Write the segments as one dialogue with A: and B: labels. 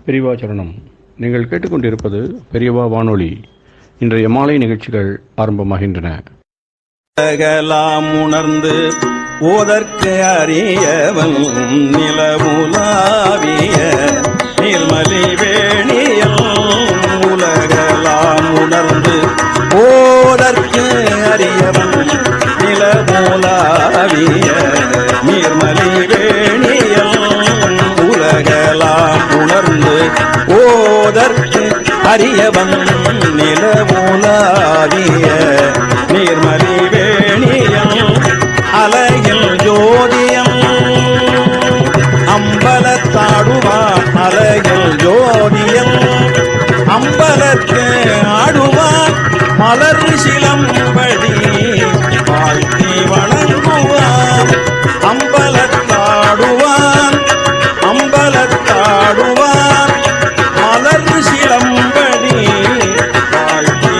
A: பெரியவாச்சரணம். நீங்கள் கேட்டுக்கொண்டிருப்பது பெரியவா வானொலி. இன்றைய மாலை நிகழ்ச்சிகள் ஆரம்பமாகின்றன.
B: உணர்ந்து ஓதற்கு அறியவன் நிலவுலாவிய நீர்மலி வேணியல் உலகலாம் உணர்ந்து ஓதற்கு அறியவன் நிலவுலாவிய நீர்மலி வேணியல் உலகலாம் உணர்ந்து ஓதற்கு அறியவன் நிலவுலாவிய நீர்மலி வேணியம் அலையில் ஜோதியம் அம்பலத்தாடுவான் அலையில் ஜோதியம் அம்பலத்து ஆடுவான் மலர் சிலம்படி வாழ்த்தி வணங்குவான் அம்பலத்தாடுவான் அம்பலத்தாடுவான் மலர் சிலம்படி வாழ்த்தி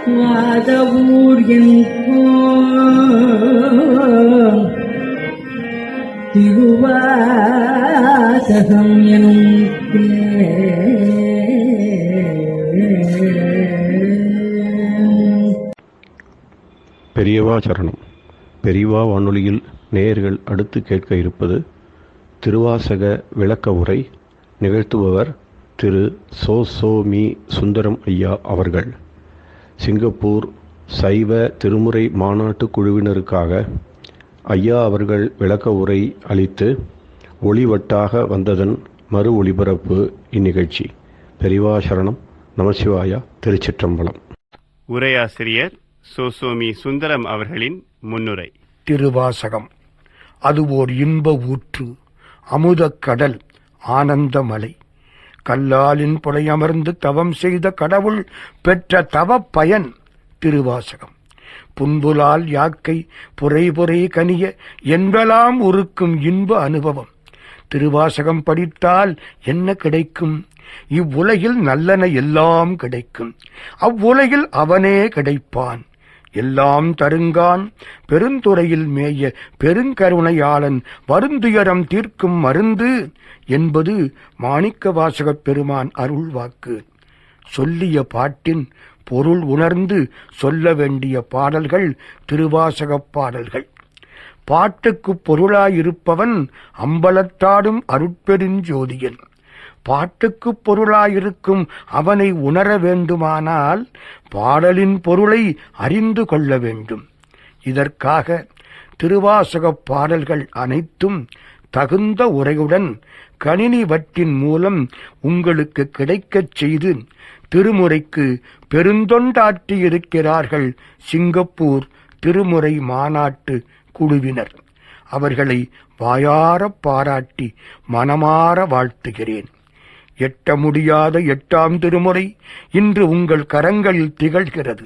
C: வாதவூர் திருவாசகம் எனும்
A: பெரியவா சரணம். பெரியவா வானொலியில் நேயர்கள் அடுத்து கேட்க இருப்பது திருவாசக விளக்க உரை. நிகழ்த்துபவர் திரு சோமி சுந்தரம் ஐயா அவர்கள். சிங்கப்பூர் சைவ திருமுறை மாநாட்டு குழுவினருக்காக ஐயா அவர்கள் விளக்க உரை அளித்து ஒளிவட்டாக வந்ததன் மறு ஒளிபரப்பு இந்நிகழ்ச்சி. பெரியவா சரணம். நமசிவாயா. திருச்சிற்றம்பலம்.
D: உரையாசிரியர் சோமி சுந்தரம் அவர்களின் முன்னுரை.
E: திருவாசகம் அது ஓர் இன்ப ஊற்று, அமுதக் கடல், ஆனந்தமலை. கல்லாலின் புலையமர்ந்து தவம் செய்த கடவுள் பெற்ற தவ பயன் திருவாசகம். புன்புலால் யாக்கை புரை புரை கனிய என்பலாம் உருக்கும் இன்ப அனுபவம். திருவாசகம் படித்தால் என்ன கிடைக்கும்? இவ்வுலகில் நல்லன எல்லாம் கிடைக்கும். அவ்வுலகில் அவனே கிடைப்பான். எல்லாம் தருங்கான் பெருந்துறையில் மேய பெருங்கருணையாளன் வருந்துயரம் தீர்க்கும் மருந்து என்பது மாணிக்க வாசகப் பெருமான் அருள்வாக்கு. சொல்லிய பாட்டின் பொருள் உணர்ந்து சொல்ல வேண்டிய பாடல்கள் திருவாசகப் பாடல்கள். பாட்டுக்குப் பொருளாயிருப்பவன் அம்பலத்தாடும் அருட்பெருஞ்சோதியன். பாட்டுக்குப் பொருளாயிருக்கும் அவனை உணர வேண்டுமானால் பாடலின் பொருளை அறிந்து கொள்ள வேண்டும். இதற்காக திருவாசகப் பாடல்கள் அனைத்தும் தகுந்த உரையுடன் கணினி வட்டின் மூலம் உங்களுக்கு கிடைக்கச் செய்து திருமுறைக்கு பெருந்தொண்டாற்றியிருக்கிறார்கள் சிங்கப்பூர் திருமுறை மாநாட்டு குழுவினர். அவர்களை வாயாரப் பாராட்டி மனமாற வாழ்த்துகிறேன். எட்ட முடியாத 8ஆம் திருமுறை இன்று உங்கள் கரங்களில் திகழ்கிறது.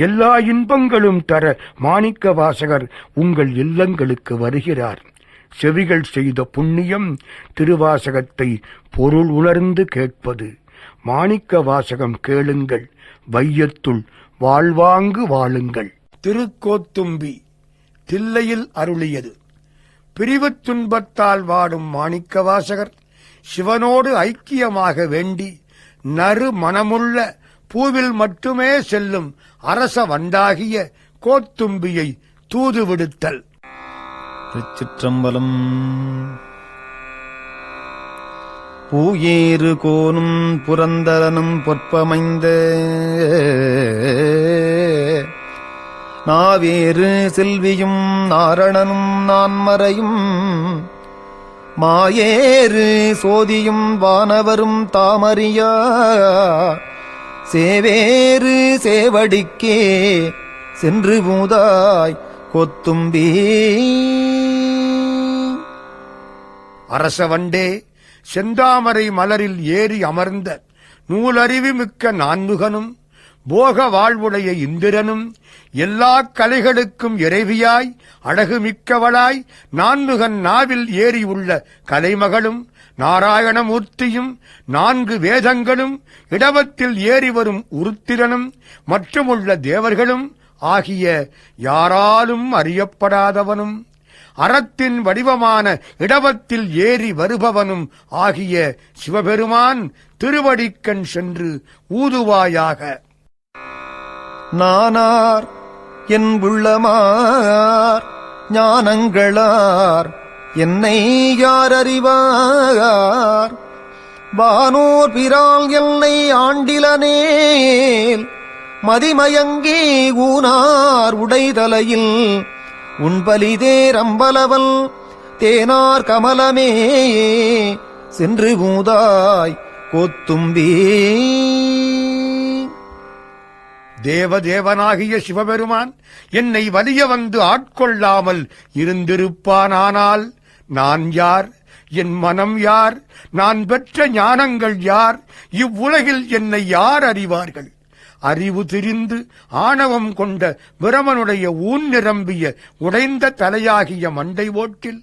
E: எல்லா இன்பங்களும் தர மாணிக்க வாசகர் உங்கள் இல்லங்களுக்கு வருகிறார். செவிகள் செய்த புண்ணியம் திருவாசகத்தை பொருள் உணர்ந்து கேட்பது. மாணிக்க வாசகம் கேளுங்கள், வையத்துள் வாழ்வாங்கு வாழுங்கள். திருக்கோத்தும்பி தில்லையில் அருளியது. பிரிவுத் துன்பத்தால் வாடும் மாணிக்க வாசகர் சிவனோடு ஐக்கியமாக வேண்டி நறு மனமுள்ள பூவில் மட்டுமே செல்லும் அரச வண்டாகிய கோத்தும்பியை தூது விடுத்தல்.
B: திருச்சிற்றம்பலம். பூயேறு கோனும் புரந்தரனும் பொற்பமைந்த நாவேறு செல்வியும் நாரணனும் நான்மறையும் மாயேறு சோதியும் வானவரும் தாமறியா சேவேறு சேவடிக்கே சென்று மூதாய் கொத்தும்பி.
E: அரசவண்டே, செந்தாமரை மலரில் ஏறி அமர்ந்த நூலறிவு மிக்க நான்முகனும் போக வாழ்வுடைய இந்திரனும் எல்லா கலைகளுக்கும் இறைவியாய் அழகுமிக்கவளாய் நான்முகன் நாவில் ஏறி உள்ள கலைமகளும் நாராயணமூர்த்தியும் 4 வேதங்களும் இடவத்தில் ஏறி வரும் உருத்திரனும் மற்றுமுள்ள தேவர்களும் ஆகிய யாராலும் அறியப்படாதவனும் அறத்தின் வடிவமான இடவத்தில் ஏறி வருபவனும் ஆகிய சிவபெருமான் திருவடிக்கண் சென்று ஊதுவாயாக.
B: நானார் என் உள்ளமார் ஞானங்களார் என்னை யார் அறிவார் வானோர் பிரால் என்னை ஆண்டிலனேல் மதிமயங்கி ஊனார் உடைதலையில் உன்பலிதேர் அம்பலவல் தேனார் கமலமே சென்று மூதாய் கோத்தும்பி.
E: தேவதேவனாகிய சிவபெருமான் என்னை வலிய வந்து ஆட்கொள்ளாமல் இருந்திருப்பானால் நான் யார், என் மனம் யார், நான் பெற்ற ஞானங்கள் யார், இவ்வுலகில் என்னை யார் அறிவார்கள்? அறிவு திரிந்து ஆணவம் கொண்ட பிரமனுடைய ஊன் நிரம்பிய உடைந்த தலையாகிய மண்டை ஓட்டில்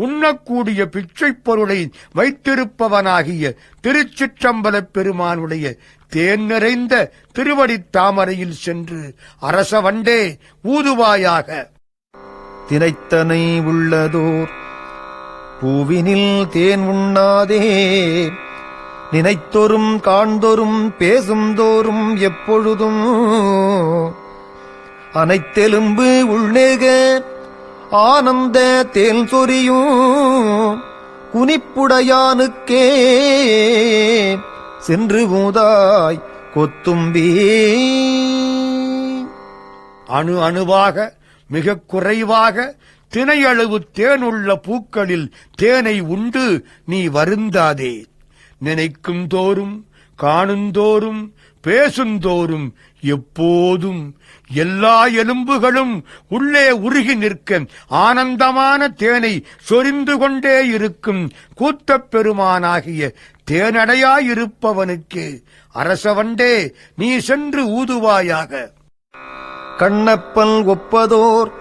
E: உண்ணக்கூடிய பிச்சைப் பொருளை வைத்திருப்பவனாகிய திருச்சிற்றம்பலப் பெருமானுடைய தேன் நிறைந்த திருவடித் தாமரையில் சென்று அரசவண்டே ஊதுவாயாக.
B: திரைத்தனை உள்ளதோர் பூவினில் தேன் உண்ணாதே நினைத்தொரும் காண்தொரும் பேசும் தோறும் எப்பொழுதும் அனைத்தெலும்பு உள்நேக ஆனந்த தேன் சொரியும் குனிப்புடையானுக்கே சென்று மூதாய் கொத்தும்பி.
E: அணு அணுவாக மிக குறைவாக தினையளவு தேனுள்ள பூக்களில் தேனை உண்டு நீ வருந்தாதே. நினைக்கும் தோறும் காணுந்தோறும் பேசுந்தோறும் எப்போதும் எல்லா எலும்புகளும் உள்ளே உருகி நிற்க ஆனந்தமான தேனை சொரிந்து கொண்டே இருக்கும் கூத்தப் பெருமானாகிய தேனடையாயிருப்பவனுக்கு அரசவண்டே நீ சென்று ஊதுவாயாக.
B: கண்ணப்பல் ஒப்பதோர்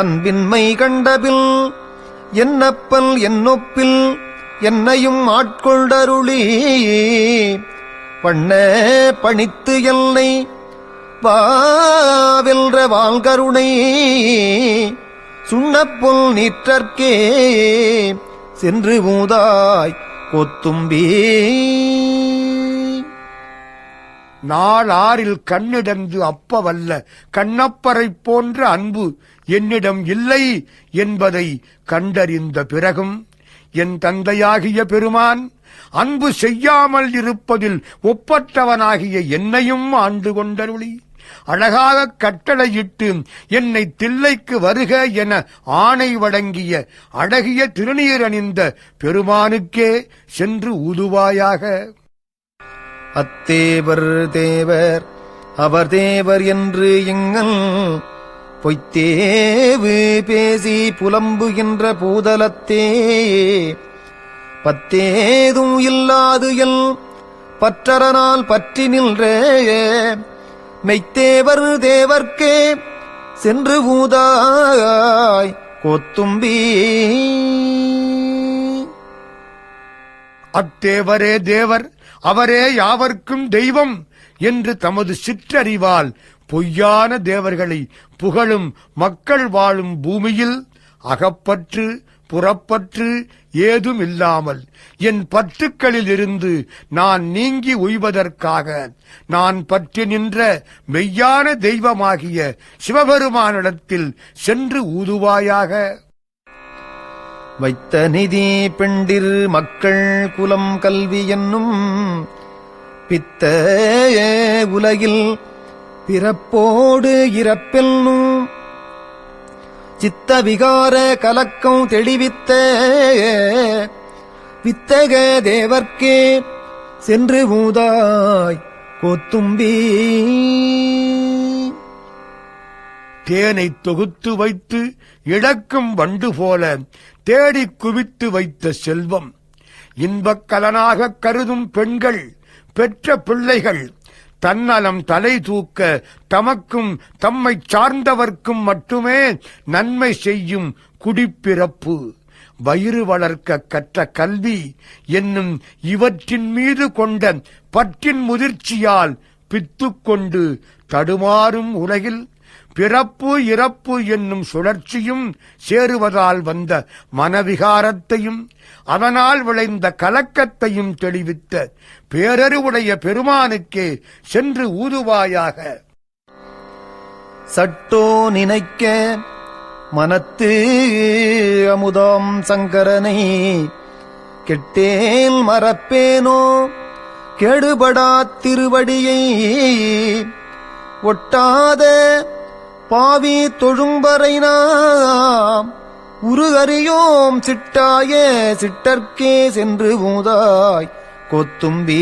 B: அன்பின்மை கண்டபில் என்னப்பல் என்னொப்பில் என்னையும் ஆட்கொண்டருளி பண்ண பணித்து எல்லை வாவென்ற வால்கருணை சுண்ணப்புல் நீற்றற்கே சென்று மூதாய் கொத்தும்பி.
E: நாளாரில் கண்ணிடந்து அப்பவல்ல கண்ணப்பரைப் போன்ற அன்பு என்னிடம் இல்லை என்பதை கண்டறிந்த பிறகும் என் தந்தையாகிய பெருமான் அன்பு செய்யாமல் இருப்பதில் ஒப்பற்றவனாகிய என்னையும் ஆண்டு கொண்டருளி அழகாக கட்டளையிட்டு என்னை தில்லைக்கு வருக என ஆணை வழங்கிய அழகிய திருநீர் அணிந்த பெருமானுக்கே சென்று ஊதுவாயாக.
B: அத்தேவர் தேவர் அவர் தேவர் என்று எங்கள் பொய்த்தேவு பேசி புலம்புகின்ற பூதலத்தே பத்தேதும் இல்லாது எல் பற்றரனால் பற்றி நின்ற மெய்த்தேவர் தேவர்க்கே சென்று ஊதாய் கோத்தும்பி.
E: அத்தேவரே தேவர், அவரே யாவர்க்கும் தெய்வம் என்று தமது சிற்றறிவால் பொய்யான தேவர்களை புகழும் மக்கள் வாழும் பூமியில் அகப்பற்று புறப்பற்று ஏதும் இல்லாமல் என் பற்றுக்களில் இருந்து நான் நீங்கி உய்வதற்காக நான் பற்றி நின்ற மெய்யான தெய்வமாகிய சிவபெருமானிடத்தில் சென்று ஊதுவாயாக.
B: வைத்த நிதி பெண்டிர் மக்கள் குலம் கல்வி என்னும் பித்த உலகில் பிறப்போடு இறப்பெல்னும் சித்த விகார கலக்கம் தெளிவித்த வித்தக தேவர்க்கே சென்று ஊதாய் கோத்தும்பி.
E: தேனை தொகுத்து வைத்து இழக்கும் வண்டு போல தேடி குவித்து வைத்த செல்வம், இன்பக்கலனாக கருதும் பெண்கள், பெற்ற பிள்ளைகள், தன்னலம் தலை தூக்க தமக்கும் தம்மை சார்ந்தவர்க்கும் மட்டுமே நன்மை செய்யும் குடிப்பிறப்பு, வயிறு வளர்க்க கற்ற கல்வி என்னும் இவற்றின் மீது கொண்ட பற்றின் முதிர்ச்சியால் பித்துக்கொண்டு தடுமாறும் உலகில் பிறப்பு இறப்பு என்னும் சுழற்சியும் சேருவதால் வந்த மனவிகாரத்தையும் அதனால் விளைந்த கலக்கத்தையும் தெளிவித்த பேரறிவுடைய பெருமானுக்கே சென்று ஊதுவாயாக.
B: சட்டோ நினைக்க மனத்து அமுதாம் சங்கரனை கெட்டேல் மறப்பேனோ கெடுபடா திருவடியை ஒட்டாத பாவி தொழும்பரை நாம் உருகறியோம் சிட்டாய சிட்டர்க்கே சென்று ஊதாய் கோத்தும்பி.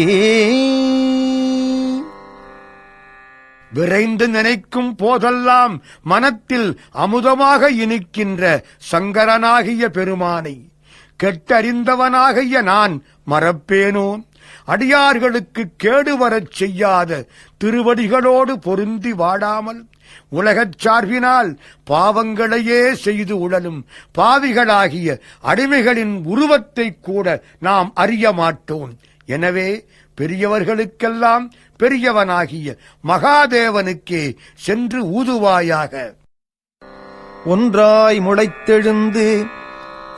E: விரைந்து நினைக்கும் போதெல்லாம் மனத்தில் அமுதமாக இனிக்கின்ற சங்கரனாகிய பெருமானை கெட்டறிந்தவனாகிய நான் மறப்பேனோ? அடியார்களுக்கு கேடு வரச் செய்யாத திருவடிகளோடு பொருந்தி வாடாமல் உலகச் சார்பினால் பாவங்களையே செய்து உழலும் பாவிகளாகிய அடிமைகளின் உருவத்தை கூட நாம் அறிய மாட்டோம். எனவே பெரியவர்களுக்கெல்லாம் பெரியவனாகிய மகாதேவனுக்கே சென்று ஊதுவாயாக.
B: ஒன்றாய் முளைத்தெழுந்து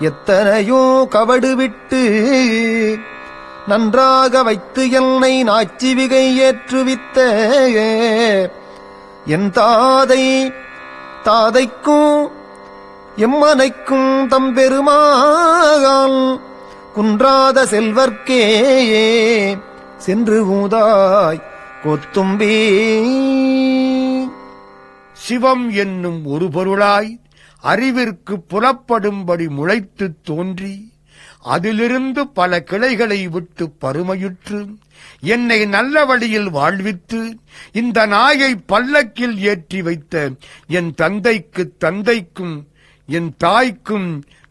B: எத்தனையோ கவடு விட்டு நன்றாக வைத்து என்னை நாச்சிவிகை ஏற்றுவித்த என் தாதைக்கும் எம்மனைக்கும் தம்பெருமான் குன்றாத செல்வர்க்கே சென்று ஊதாய் கோத்தும்பி.
E: சிவம் என்னும் ஒரு பொருளாய் அறிவிற்கு புலப்படும்படி முளைத்துத் தோன்றி அதிலிருந்து பல கிளைகளை விட்டு பருமையுற்று என்னை நல்ல வழியில் வாழ்வித்து இந்த நாயை பல்லக்கில் ஏற்றி வைத்த என் தந்தைக்கும் என் தாய்க்கும்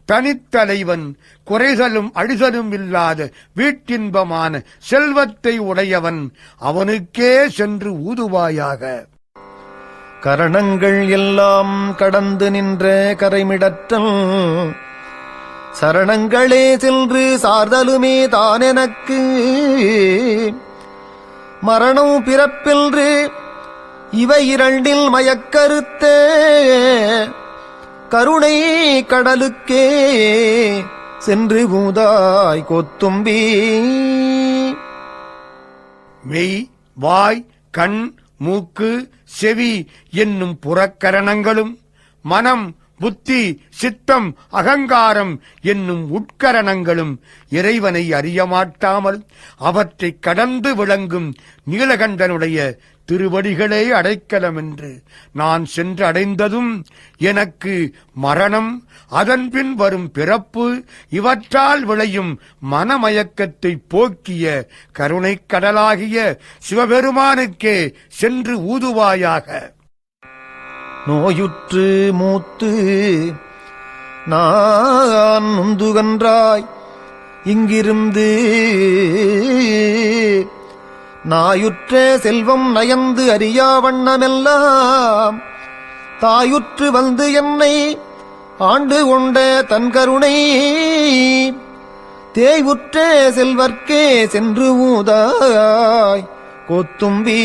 E: தனித்தலைவன், குறைதலும் அழிதலும் இல்லாத வீட்டின்பமான செல்வத்தை உடையவன், அவனுக்கே சென்று ஊதுவாயாக.
B: கரணங்கள் எல்லாம் கடந்து நின்ற கரைமிடற்றல் சரணங்களே சென்று சார்தலுமே தானெனக்கு மரணம் பிறப்பின்று இவை இரண்டில் மயக்கறுத்த கருணை கடலுக்கே சென்று ஊதாய் கோத்தும்பி.
E: மெய், வாய், கண், மூக்கு, செவி என்னும் புறக்கரணங்களும் மனம், புத்தி, சித்தம், அகங்காரம் என்னும் உட்கரணங்களும் இறைவனை அறியமாட்டாமல் அவற்றை கடந்து விளங்கும் நீலகண்டனுடைய திருவடிகளே அடைக்கலம் என்று நான் சென்று அடைந்ததும் எனக்கு மரணம், அதன்பின் வரும் பிறப்பு, இவற்றால் விளையும் மனமயக்கத்தை போக்கிய கருணைக் கடலாகிய சிவபெருமானுக்கே சென்று ஊதுவாயாக.
B: நோயுற்று மூத்து நான் நுந்துகன்றாய் இங்கிருந்து நாயுற்ற செல்வம் நயந்து அறியா வண்ணமெல்லாம் தாயுற்று வந்து என்னை ஆண்டு கொண்ட தன் கருணை தேயுற்ற செல்வர்க்கே சென்று ஊதாய் கோத்தும்பி.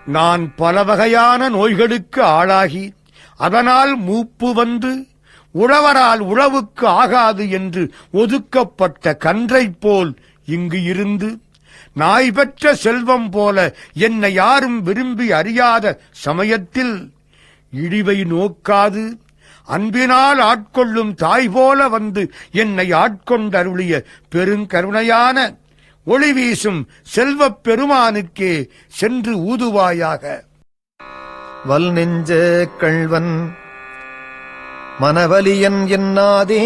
E: நான் பல வகையான நோய்களுக்கு ஆளாகி அதனால் மூப்பு வந்து உழவரால் உழவுக்கு ஆகாது என்று ஒதுக்கப்பட்ட கன்றைப் போல் இங்கு இருந்து நாய் பெற்ற செல்வம் போல என்னை யாரும் விரும்பி அறியாத சமயத்தில் இழிவை நோக்காது அன்பினால் ஆட்கொள்ளும் தாய் போல வந்து என்னை ஆட்கொண்டருளிய பெருங்கருணையான ஒளி வீசும் செல்வப் பெருமானுக்கே சென்று ஊதுவாயாக.
B: வல் நெஞ்ச கள்வன் மனவலியன் என்னாதே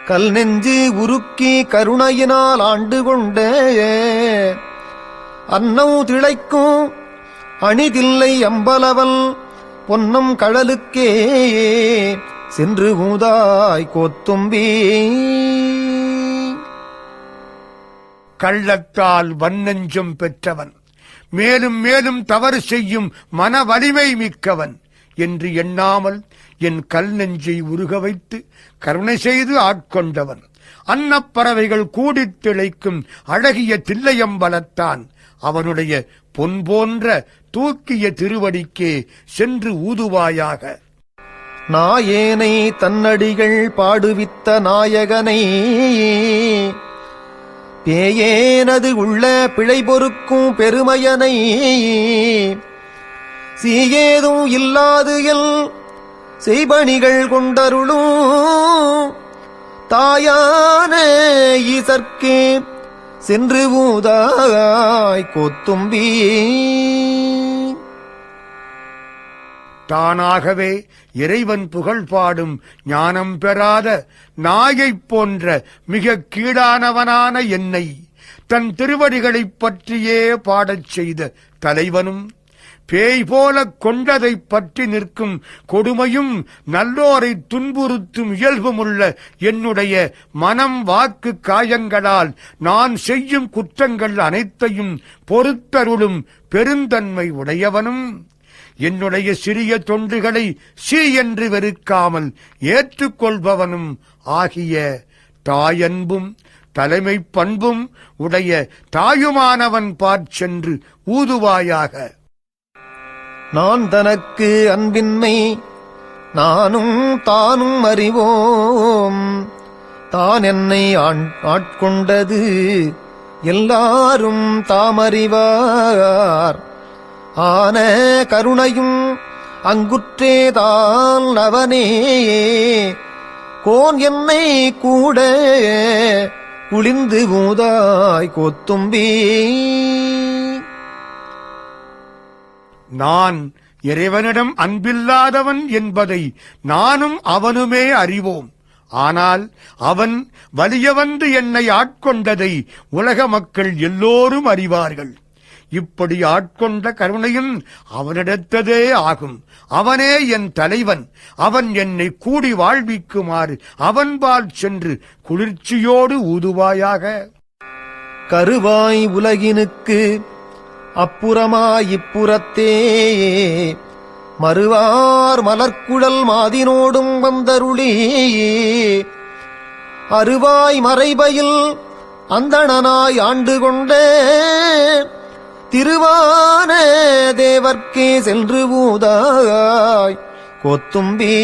B: கல் நெஞ்சு உருக்கி கருணையினால் ஆண்டு கொண்ட அன்னம் திளைக்கும் அணிதில்லை அம்பலவல் பொன்னம் கடலுக்கே சென்று ஊதாய் கோத்தும்பி.
E: கள்ளத்தால் வன்னெஞ்சம் பெற்றவன், மேலும் மேலும் தவறு செய்யும் மன வலிமை மிக்கவன் என்று எண்ணாமல் என் கல் நெஞ்சை உருக வைத்து கருணை செய்து ஆட்கொண்டவன். அன்னப்பறவைகள் கூடித் திளைக்கும் அழகிய தில்லையம்பலத்தான் அவனுடைய பொன் போன்ற தூக்கிய திருவடிக்கே சென்று ஊதுவாயாக.
B: நாயேனை தன்னடிகள் பாடுவித்த நாயகனை பேயேனது உள்ள பிழை பொறுக்கும் பெருமையனை சீயேதும் இல்லாது எல் செய்பணிகள் கொண்டருளும் தாயான ஈசர்க்கே சென்று ஊதாய் கோத்தும்பி.
E: தானாகவே இறைவன் புகழ் பாடும் ஞானம் பெறாத நாயைப் போன்ற மிக கீழானவனான என்னை தன் திருவடிகளைப் பற்றியே பாடச் செய்த தலைவனும் பேய் போல கொண்டதைப் பற்றி நிற்கும் கொடுமையும் நல்லோரை துன்புறுத்தும் இயல்புமுள்ள என்னுடைய மனம் வாக்கு காயங்களால் நான் செய்யும் குற்றங்கள் அனைத்தையும் பொறுத்தருளும் பெருந்தன்மை உடையவனும் என்னுடைய சிறிய தொண்டுகளை சீ என்று வெறுக்காமல் ஏற்றுக்கொள்பவனும் ஆகிய தாயன்பும் தலைமை பண்பும் உடைய தாயுமானவன் சென்று ஊதுவாயாக.
B: நான் தனக்கு அன்பின்மை நானும் தானும் அறிவோம் தான் என்னை ஆட்கொண்டது எல்லாரும் தாமறிவார் ஆன கருணையும் அங்குற்றேதான் அவனே கோன் என்னை கூட குளிந்து ஊதாய் கோத்தும்பி.
E: நான் இறைவனிடம் அன்பில்லாதவன் என்பதை நானும் அவனுமே அறிவோம். ஆனால் அவன் வலிய வந்து என்னை ஆட்கொண்டதை உலக மக்கள் எல்லோரும் அறிவார்கள். இப்படி ஆட்கொண்ட கருணையும் அவனிடத்ததே ஆகும். அவனே என் தலைவன். அவன் என்னை கூடி வாழ்விக்குமாறு அவன்பால் சென்று குளிர்ச்சியோடு ஊதுவாயாக.
B: கருவாய் உலகினுக்கு அப்புறமாய் இப்புறத்தே மறுவார் மலர்க்குழல் மாதினோடும் வந்தருளி அருவாய் மறைபயில் அந்தணனாய் ஆண்டு கொண்ட திருவான தேவர்க்கே சென்று ஊதாய் கோத்தும்பி.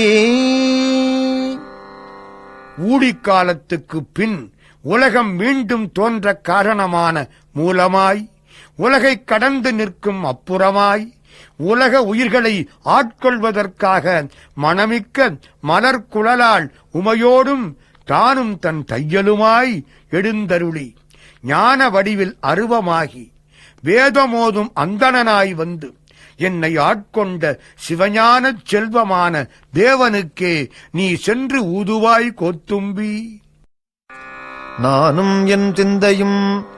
E: ஊழிக்காலத்துக்கு பின் உலகம் மீண்டும் தோன்ற காரணமான மூலமாய் உலகைக் கடந்து நிற்கும் அப்புறமாய் உலக உயிர்களை ஆட்கொள்வதற்காக மணமிக்க மலர்குழலால் உமையோடும் தானும் தன் தையலுமாய் எழுந்தருளி ஞான வடிவில் அருவமாகி வேதமோதும் அந்தணனாய் வந்து என்னை ஆட்கொண்ட சிவஞானச் செல்வமான தேவனுக்கே நீ சென்று ஊதுவாய் கோத்தும்பி.
B: நானும் என் சிந்தையும்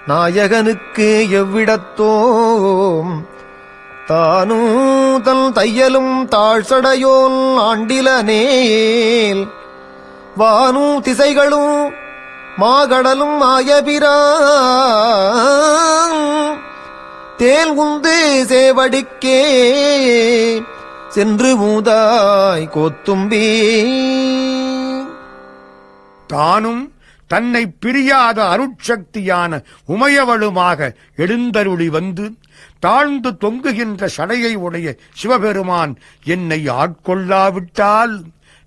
B: நாயகனுக்கு எவ்விடத்தோம் தானூதல் தையலும் தாழ்சடையோல் ஆண்டிலனேல் வானு திசைகளும் மாகடலும் ஆயபிரான் தேல் உந்து சேவடிக்கே சென்று மூதாய் கோத்தும்பி.
E: தானும் தன்னை பிரியாத அருட்சக்தியான உமையவளுமாக எழுந்தருளி வந்து தாழ்ந்து தொங்குகின்ற சடையை உடைய சிவபெருமான் என்னை ஆட்கொள்ளாவிட்டால்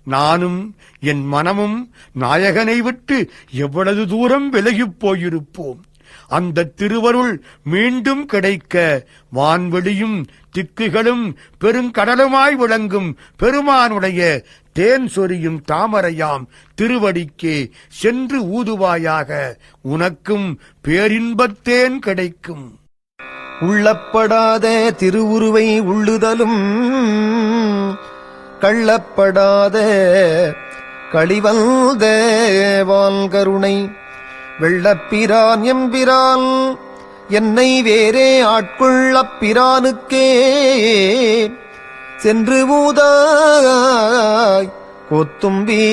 E: நானும் என் மனமும் நாயகனை விட்டு எவ்வளவு தூரம் விலகிப் போயிருப்போம். அந்த திருவருள் மீண்டும் கிடைக்க வான்வெளியும் திக்குகளும் பெருங்கடலுமாய் விளங்கும் பெருமானுடைய தேன் சொரியும் தாமரையாம் திருவடிக்கே சென்று ஊதுவாயாக, உனக்கும் பேரின்பத்தேன் கிடைக்கும்.
B: உள்ளப்படாத திருவுருவை உள்ளுதலும் கள்ளப்படாத களிவந்த வால்கருணை வெள்ளப்பிரான் எம்பிரான் என்னை வேறே ஆட்கொள்ளப் பிரானுக்கே சென்று ஊதாய் கோத்தும்பி.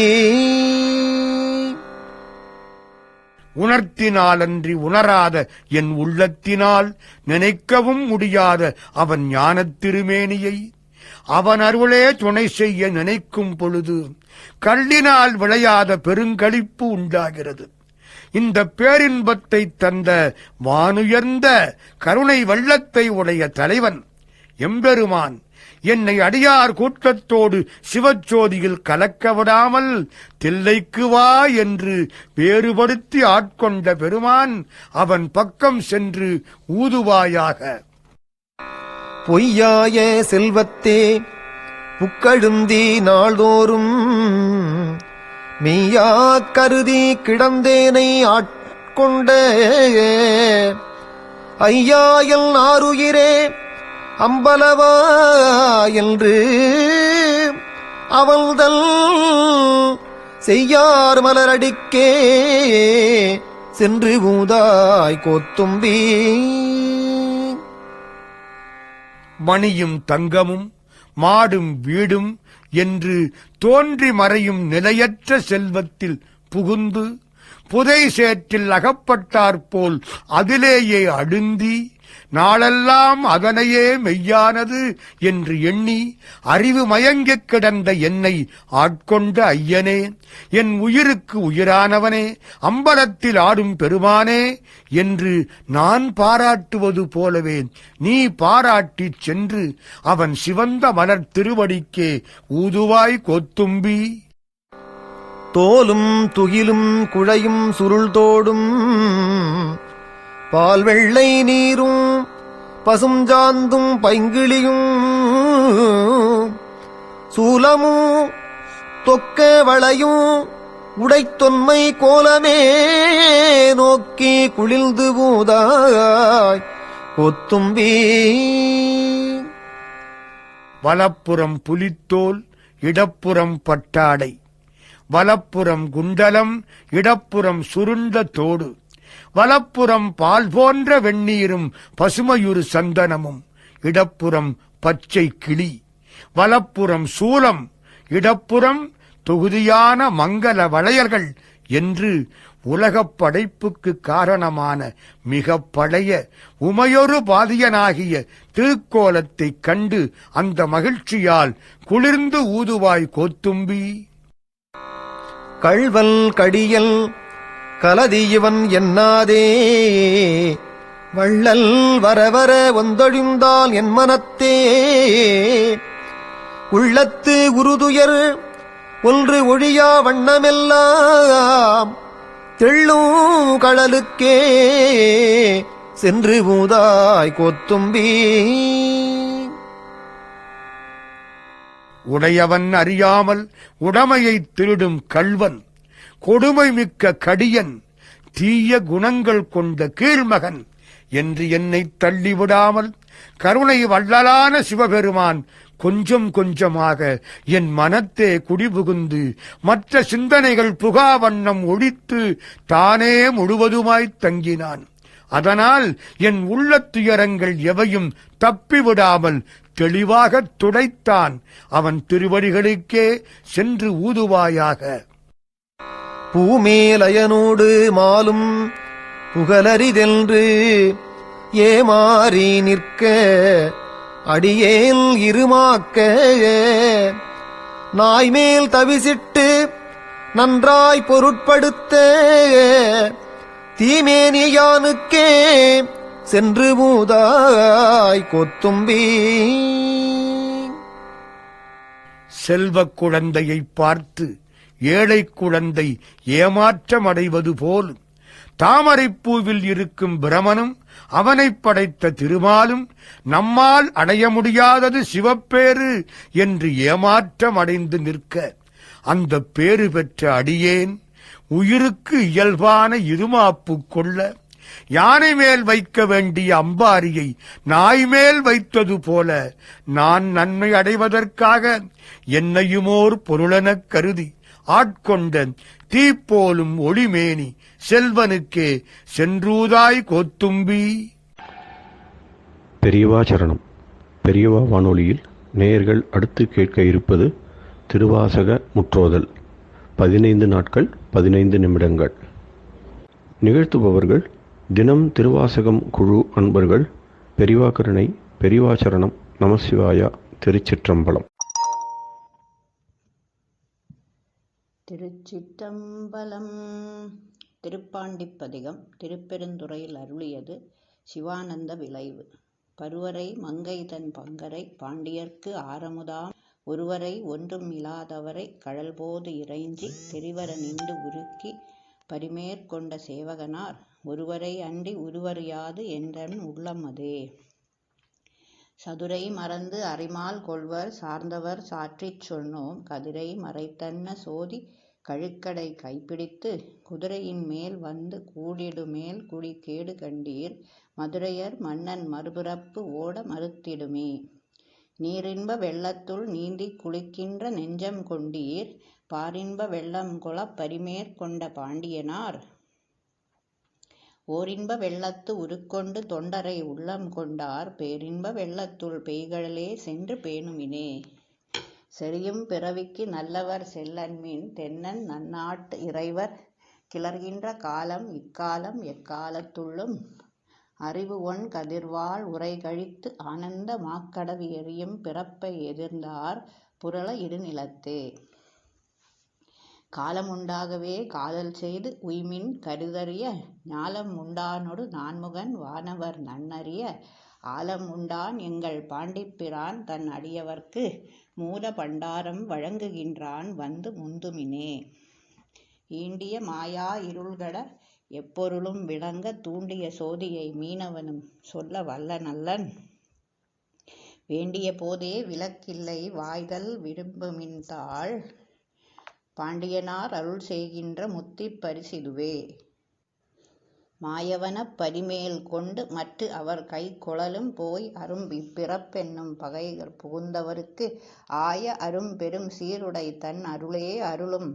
E: உணர்த்தினாலன்றி உணராத என் உள்ளத்தினால் நினைக்கவும் முடியாத அவன் ஞானத் திருமேனியை அவன் அருளே துணை செய்ய நினைக்கும் பொழுது கள்ளினால் விளையாத பெருங்களிப்பு உண்டாகிறது. இந்த பேரின்பத்தை தந்த வானுயர்ந்த கருணை வெள்ளத்தை உடைய தலைவன் எம்பெருமான் என்னை அடியார் கூட்டத்தோடு சிவச்சோதியில் கலக்க விடாமல் தில்லைக்கு வா என்று வேறுபடுத்தி ஆட்கொண்ட பெருமான் அவன் பக்கம் சென்று ஊதுவாயாக.
B: பொய்யாய செல்வத்தே புக்கழுந்தி நாள்தோறும் மெய்யா கருதி கிடந்தேனை ஆட்கொண்ட ஐயாயல் ஆருயிரே அம்பலவா என்று அவள்தல் செய்யார் மலரடிக்கே சென்று ஊதாய் கோத்தும்பி.
E: மணியும் தங்கமும் மாடும் வீடும் என்று தோன்றி மறையும் நிலையற்ற செல்வத்தில் புகுந்து புதை சேற்றில் அகப்பட்டாற்போல் அதிலேயே அழுந்தி நாளெல்லாம் அதனையே மெய்யானது என்று எண்ணி அறிவு மயங்கிக் கிடந்த என்னை ஆட்கொண்ட ஐயனே, என் உயிருக்கு உயிரானவனே, அம்பலத்தில் ஆடும் பெருமானே என்று நான் பாராட்டுவது போலவே நீ பாராட்டிச் சென்று அவன் சிவந்த மலர் திருவடிக்கே ஊதுவாய் கோத்தும்பி.
B: தோலும் துகிலும் குழையும் சுருள்தோடும் பால் வெள்ளை நீரும் பசுஞ்சாந்தும் பைங்கிளியும் சூலமும் தொக்க வளையும் உடைத்தொன்மை கோலமே நோக்கி குளிர்ந்து பூதாய் கொத்தும்பி.
E: வலப்புறம் புலித்தோல், இடப்புறம் பட்டாடை, வலப்புறம் குண்டலம், இடப்புறம் சுருண்ட தோடு, வலப்புறம் பால் போன்ற வெந்நீரும் பசுமையுறு சந்தனமும், இடப்புறம் பச்சை கிளி, வலப்புறம் சூலம், இடப்புறம் தொகுதியான மங்கள வளையல்கள் என்று உலகப் படைப்புக்கு காரணமான மிக பழைய உமையொரு பாதியனாகிய திருக்கோலத்தைக் கண்டு அந்த மகிழ்ச்சியால் குளிர்ந்து ஊதுவாய் கோத்தும்பி.
B: கள்வல் கடியல் கலதி இவன் என்னாதே வள்ளல் வரவர ஒந்தொழிந்தால் என் மனத்தே உள்ளத்து உருதுயர் ஒன்று ஒழியா வண்ணமெல்லாம் தெள்ளும் கடலுக்கே சென்று மூதாய் கோத்தும்பி.
E: உடையவன் அறியாமல் உடைமையை திருடும் கள்வன், கொடுமை மிக்க கடியன், தீய குணங்கள் கொண்ட கீழ்மகன் என்று என்னை தள்ளிவிடாமல் கருணை வள்ளலான சிவபெருமான் கொஞ்சம் கொஞ்சமாக என் மனத்தே குடிபுகுந்து மற்ற சிந்தனைகள் புகாவண்ணம் ஒழித்து தானே முழுவதுமாய்த் தங்கினான். அதனால் என் உள்ளத்துயரங்கள் எவையும் தப்பிவிடாமல் தெளிவாக துடைத்தான் அவன் திருவடிகளுக்கே சென்று ஊதுவாயாக.
B: பூமேலயனோடு மாலும் புகழரிதென்று ஏமாறி நிற்க அடியேல் இருமாக்க நாய்மேல் தவிசிட்டு நன்றாய் பொருட்படுத்த தீமேனியானுக்கே சென்று மூதாய் கொத்தும்பி.
E: செல்வக் குழந்தையை பார்த்து ஏழை குழந்தை ஏமாற்றமடைவது போல் தாமரைப்பூவில் இருக்கும் பிரமனும் அவனைப் படைத்த திருமாலும் நம்மால் அடைய முடியாதது சிவப்பேறு என்று ஏமாற்றமடைந்து நிற்க அந்த பேறு பெற்ற அடியேன் உயிருக்கு இயல்பான இருமாப்பு கொள்ள யானை மேல் வைக்க வேண்டிய அம்பாரியை நாய் மேல் வைத்தது போல நான் நன்மை அடைவதற்காக என்னையுமோர் பொருளெனக் கருதி ஆட்கொண்ட தீப்போலும் ஒளிமேனி செல்வனுக்கே சென்றூதாய் கோத்தும்பி.
A: பெரியவா சரணம். பெரியவா வானொலியில் நேயர்கள் அடுத்து கேட்க இருப்பது திருவாசக முற்றோதல். 15 நாட்கள் 15 நிமிடங்கள். நிகழ்த்துபவர்கள் தினம் திருவாசகம் குழு அன்பர்கள். பெரியவா கருணை, பெரியவா சரணம், நமசிவாயா, திருச்சிற்றம்பலம்.
F: திருச்சிற்றம்பலம். திருப்பாண்டிப்பதிகம். திருப்பெருந்துறையில் அருளியது சிவானந்த விளைவு. பருவரை மங்கை தன் பங்கரை பாண்டியர்க்கு ஆரமுதாம் ஒருவரை ஒன்றும் இலாதவரை கழல்போது இறைஞ்சி தெரிவர நின்று உருக்கி பரிமேற்கொண்ட சேவகனார் ஒருவரை அன்றி உருவறியாது என்றன் உள்ளமதே. சதுரை மறந்து அறிமால் கொள்வர் சார்ந்தவர் சாற்றிச் சொன்னோம் கதிரை மறைத்தன்ன சோதி கழுக்கடை கைப்பிடித்து குதிரையின் மேல் வந்து கூடிடுமேல் குடி கேடு கண்டீர் மதுரையர் மன்னன் மறுபிறப்பு ஓட மறுத்திடுமே. நீரின்ப வெள்ளத்துள் நீந்தி குளிக்கின்ற நெஞ்சம் கொண்டீர் பாரின்ப வெள்ளம் கொளப் பரிமேற்கொண்ட பாண்டியனார் ஓரின்ப வெள்ளத்து உருக்கொண்டு தொண்டரை உள்ளம் கொண்டார் பேரின்ப வெள்ளத்துள் பெய்கடலே சென்று பேணுமினே. செறியும் பிறவிக்கு நல்லவர் செல்லன்மின் தென்னன் நன்னாட்டு இறைவர் கிளர்கின்ற காலம் இக்காலம் எக்காலத்துள்ளும் அறிவு ஒன் கதிர்வாள் உரை கழித்து ஆனந்த மாக்கடவி எறியும் பிறப்பை எதிர்ந்தார் புரள இடுநிலத்தே. காலம் உண்டாகவே காதல் செய்து உய்மின் கருதறிய ஞாலம் உண்டானொடு நான்முகன் வானவர் நன்னறிய ஆலம் உண்டான் எங்கள் பாண்டிப்பிரான் தன் அடியவர்க்கு மூல பண்டாரம் வழங்குகின்றான் வந்து முந்துமினே. ஈண்டிய மாயா இருள்கட எப்பொருளும் விளங்க தூண்டிய சோதியை மீனவனும் சொல்ல வல்ல நல்லன் வேண்டிய போதே விளக்கில்லை வாய்தல் விரும்புமின்தாள் பாண்டியனார் அருள் செய்கின்ற முத்திப் பரிசிதுவே. மாயவனப் பரிமேல் கொண்டு மற்று அவர் கை கொளலும் போய் அரும் இப்பிறப்பென்னும் பகைகள் புகுந்தவருக்கு ஆய அரும் பெரும் சீருடை தன் அருளே அருளும்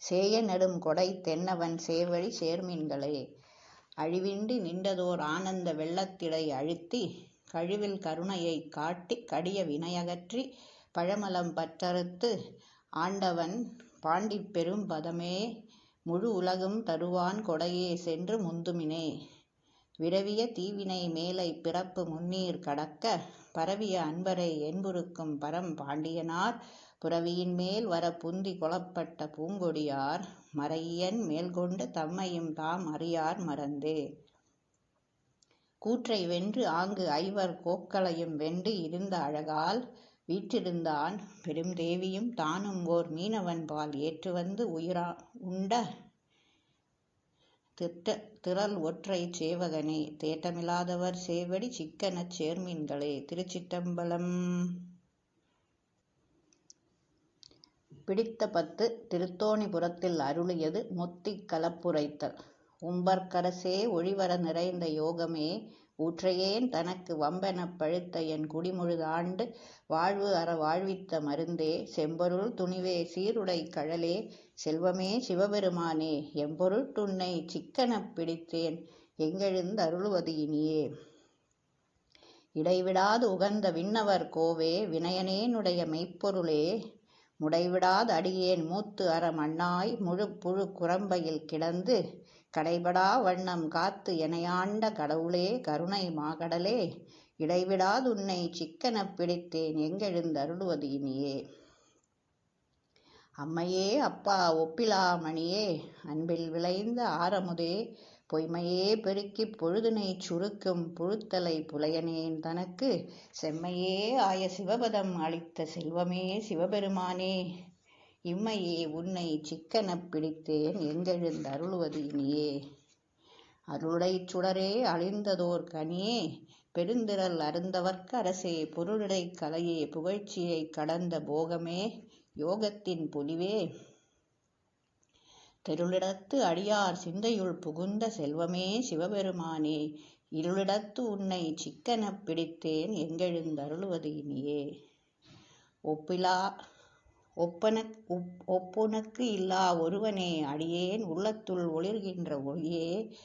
F: சேய நெடும் கொடை தென்னவன் சேவழி சேர்மின்களே. அழிவின்றி நின்றதோர் ஆனந்த வெள்ளத்திடை அழுத்தி கழிவில் கருணையை காட்டி கடிய வினையகற்றி பழமலம் பற்றறுத்து ஆண்டவன் பாண்டிப்பெரும் பதமே முழு உலகும் தருவான் கொடையே சென்று முந்துமினே. விரவிய தீவினை மேலை பிறப்பு முன்னீர் கடக்க பரவிய அன்பரை என்புருக்கும் பரம் பாண்டியனார் புரவியின் மேல் வர புந்தி கொளப்பட்ட பூங்கொடியார் மறையன் மேல்கொண்டு தம்மையும் தாம் அறியார் மறந்தே. கூற்றை வென்று ஆங்கு ஐவர் கோக்களையும் வென்று இருந்த அழகால் வீற்றிருந்தான் பெரும் தேவியும் தானும் ஓர் மீனவன் பால் ஏற்று வந்து உயிரா உண்ட திரள் ஒற்றை சேவகனே. தேட்டமில்லாதவர் சேவடி சிக்கனச் சேர்மீன்களே. திருச்சிற்றம்பலம். பிடித்த 10. திருத்தோணிபுரத்தில் அருளியது முத்திக் கலப்புரைத்தல். உம்பர்க்கரசே ஒழிவர நிறைந்த யோகமே ஊற்றையேன் தனக்கு வம்பெனப் பழுத்த என் குடிமுழுதாண்டு வாழ்வு அற வாழ்வித்த மருந்தே செம்பொருள் துணிவே சீருடை கழலே செல்வமே சிவபெருமானே எம்பொருட்டுன்னை சிக்கனப் பிடித்தேன் எங்கெழுந்தருளுவது இனியே. இடைவிடாது உகந்த விண்ணவர் கோவே வினயனேனுடைய மெய்ப்பொருளே, முடைவிடாது அடியேன் மூத்து அறம் அண்ணாய் முழு புழு குரம்பையில் கிடந்து கடைபடா வண்ணம் காத்து எனையாண்ட கடவுளே கருணை மாகடலே, இடைவிடாது உன்னை சிக்கனப் பிடித்தேன் எங்கெழுந்தருளுவது இனியே. அம்மையே அப்பா ஒப்பிலா மணியே, அன்பில் விளைந்த ஆரமுதே, பொய்மையே பெருக்கிப் பொழுதினைச் சுருக்கும் புழுத்தலை புலையனேன் தனக்கு, செம்மையே ஆய சிவபதம் அளித்த செல்வமே சிவபெருமானே, இம்மையே உன்னை சிக்கனப் பிடித்தேன் எங்கெழுந்தருளுவது இனியே. அருளுடைச் சுடரே அழிந்ததோர் கனியே, பெருந்திரள் அருந்தவர்க்கு அரசே, பொருளுடைக் கலையே புகழ்ச்சியைக் கடந்த போகமே யோகத்தின் பொலிவே, தெருளிடத்து அடியார் சிந்தையுள் புகுந்த செல்வமே சிவபெருமானே, இருளிடத்து உன்னை சிக்கனப் பிடித்தேன் எங்கெழுந்தருளுவது இனியே. ஒப்புனக்கு இல்லா ஒருவனே அடியேன் உள்ளத்துள் ஒளிர்கின்ற ஒளியே,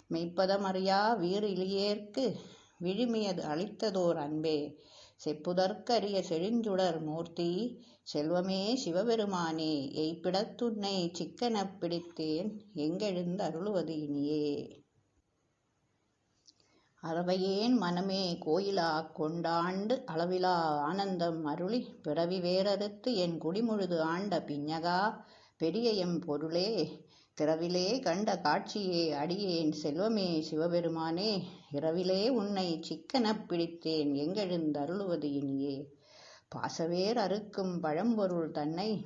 F: மெய்ப்பதமறியா வீறு இளியேற்கு விழுமியது அளித்ததோர் அன்பே, செப்புதற்கரிய செழுஞ்சுடர் மூர்த்தி செல்வமே சிவபெருமானே, எய்ப்பிடத்துன்னை சிக்கனப் பிடித்தேன் எங்கெழுந்தருளுவது இனியே. அறவையேன் மனமே கோயிலா கொண்டாண்டு அளவிலா ஆனந்தம் அருளி, பிறவி வேறறுத்து என் குடிமுழுது ஆண்ட பிஞகா பெரிய எம் பொருளே, திறவிலே கண்ட காட்சியே அடியேன் செல்வமே சிவபெருமானே, இரவிலே உன்னை சிக்கனப் பிடித்தேன் எங்கெழுந்தருளுவது இனியே. பாசவேர் அறுக்கும் பழம்பொருள் தன்னை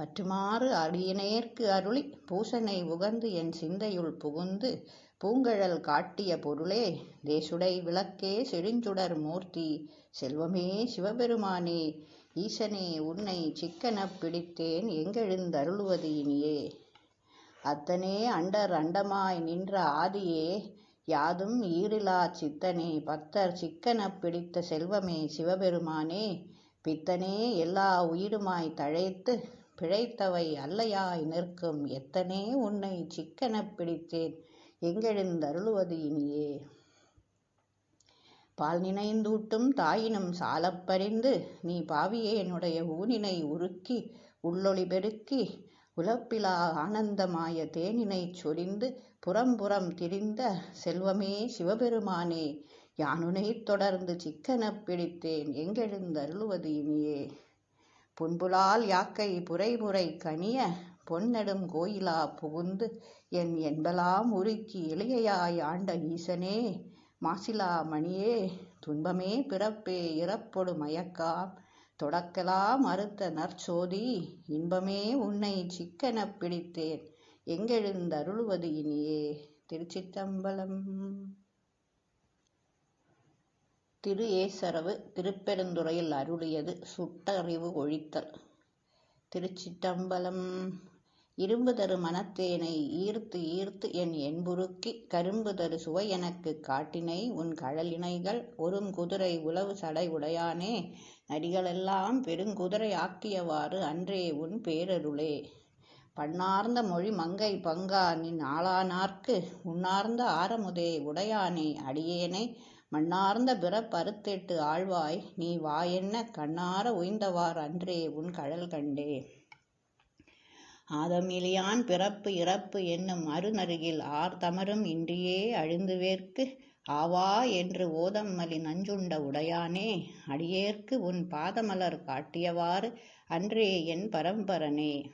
F: பற்றுமாறு அடியனேற்கு அருளி, பூசனை உகந்து என் சிந்தையுள் புகுந்து பூங்கழல் காட்டிய பொருளே, தேசுடை விளக்கே செழுஞ்சுடர் மூர்த்தி செல்வமே சிவபெருமானே, ஈசனே உன்னை சிக்கனப் பிடித்தேன் எங்கெழுந்தருளுவது இனியே. அத்தனே அண்டர் அண்டமாய் நின்ற ஆதியே, யாதும் ஈரிலாச் சித்தனே, பக்தர் சிக்கனப் பிடித்த செல்வமே சிவபெருமானே, பித்தனே எல்லா உயிருமாய் தழைத்து பிழைத்தவை அல்லையாய் நிற்கும் எத்தனே உன்னை சிக்கனப் பிடித்தேன் எங்கெழுந்தருளுவது இனியே. பால் நினைந்தூட்டும் தாயினும் சாலப்பறிந்து நீ பாவியேனுடைய ஊனினை உருக்கி உள்ளொளி பெருக்கி, உலப்பிலா ஆனந்தமாய தேனினைச் சொரிந்து புறம்புறம் திரிந்த செல்வமே சிவபெருமானே, யானுனைத் தொடர்ந்து சிக்கனப் பிடித்தேன் எங்கெழுந்தருளுவது இனியே. புன்புலால் யாக்கை புரைமுறை கனிய பொன்னெடும் கோயிலா புகுந்து என் என்பலாம் உருக்கி எளியாய் ஆண்ட ஈசனே, மாசிலா மணியே, துன்பமே பிறப்பே இறப்பொடு மயக்காம் தொடக்கலாம் அறுத்த நற்சோதி, இன்பமே உன்னை சிக்கனப் பிடித்தேன் எங்கெழுந்தருளுவது இனியே. திருச்சிற்றம்பலம். திரு ஏசரவு திருப்பெருந்துறையில் அருளியது சுட்டறிவு ஒழித்தல். திருச்சிற்றம்பலம். இரும்பு தரு மனத்தேனை ஈர்த்து ஈர்த்து என் என்புருக்கி, கரும்பு தரு சுவை எனக்குக் காட்டினை உன் கழலிணைகள் ஒரும் குதிரை உளவு சடை உடையானே, நடிகளெல்லாம் பெருங்குதிரை ஆக்கியவாறு அன்றே உன் பேரருளே. பண்ணார்ந்த மொழி மங்கை பங்கா நின் ஆளானார்க்கு உண்ணார்ந்த ஆரமுதே உடையானே, அடியேனை மண்ணார்ந்த பிறப்பறுத்திட்டு ஆழ்வாய் நீ வாயென்ன கண்ணார உய்ந்தவார் அன்றே உன் கழல் கண்டே. ஆதமிலியான் பிறப்பு இறப்பு என்னும் அருநருகில் ஆர்தமரும் இன்றியே அழுந்துவேற்கு ஆவா என்று ஓதம்மலி நஞ்சுண்ட உடையானே, அடியேற்கு உன் பாதமலர் காட்டியவாறு அன்றே என் பரம்பரனே.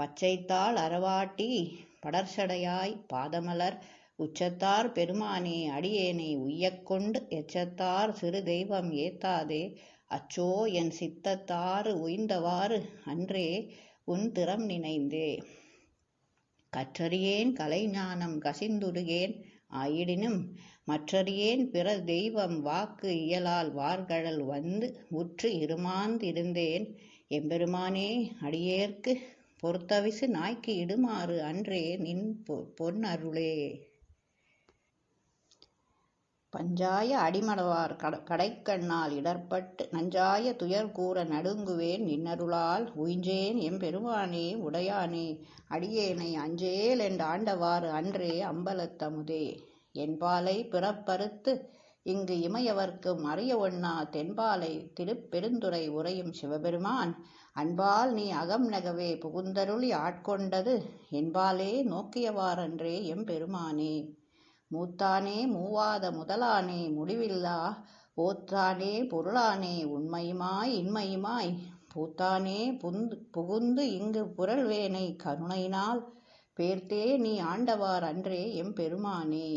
F: பச்சைத்தாள் அறவாட்டி படர்சடையாய் பாதமலர் உச்சத்தார் பெருமானே, அடியேனை உய்யக்கொண்டு எச்சத்தார் சிறு தெய்வம் ஏத்தாதே, அச்சோ என் சித்தத்தாறு உய்ந்தவாறு அன்றே உன் திறம் நினைந்தே. கற்றறியேன் கலைஞானம் கசிந்துருகேன் ஆயிடினும், மற்றறியேன் பிற தெய்வம் வாக்கு இயலால் வார்கழல் வந்து உற்று இருமாந்திருந்தேன் எம்பெருமானே, அடியேற்கு பொறுத்தவிசு நாய்க்கு இடுமாறு அன்றே நின் பொன்னருளே. பஞ்சாய அடிமடவார் கடைக்கண்ணால் இடர்பட்டு நஞ்சாய துயர் கூற நடுங்குவேன் நின்னருளால் உய்ஞ்சேன் எம்பெருமானே உடையானே அடியேனை அஞ்சேல் என்றாண்டவாறு அன்றே அம்பலத்தமுதே என்பாலை பிறப்பறுத்து இங்கு இமையவர்க்கும் அறிய ஒண்ணா தென்பாலை திருப்பெருந்துறை உரையும் சிவபெருமான் அன்பால் நீ அகம் நகவே புகுந்தருளி ஆட்கொண்டது என்பாலே நோக்கியவாறன்றே எம்பெருமானே மூத்தானே மூவாத முதலானே முடிவில்லா ஓத்தானே பொருளானே உண்மையுமாய் இன்மையுமாய் பூத்தானே புகுந்து இங்கு புரள்வேனை கருணையினால் பேர்த்தே நீ ஆண்டவார் அன்றே எம்பெருமானே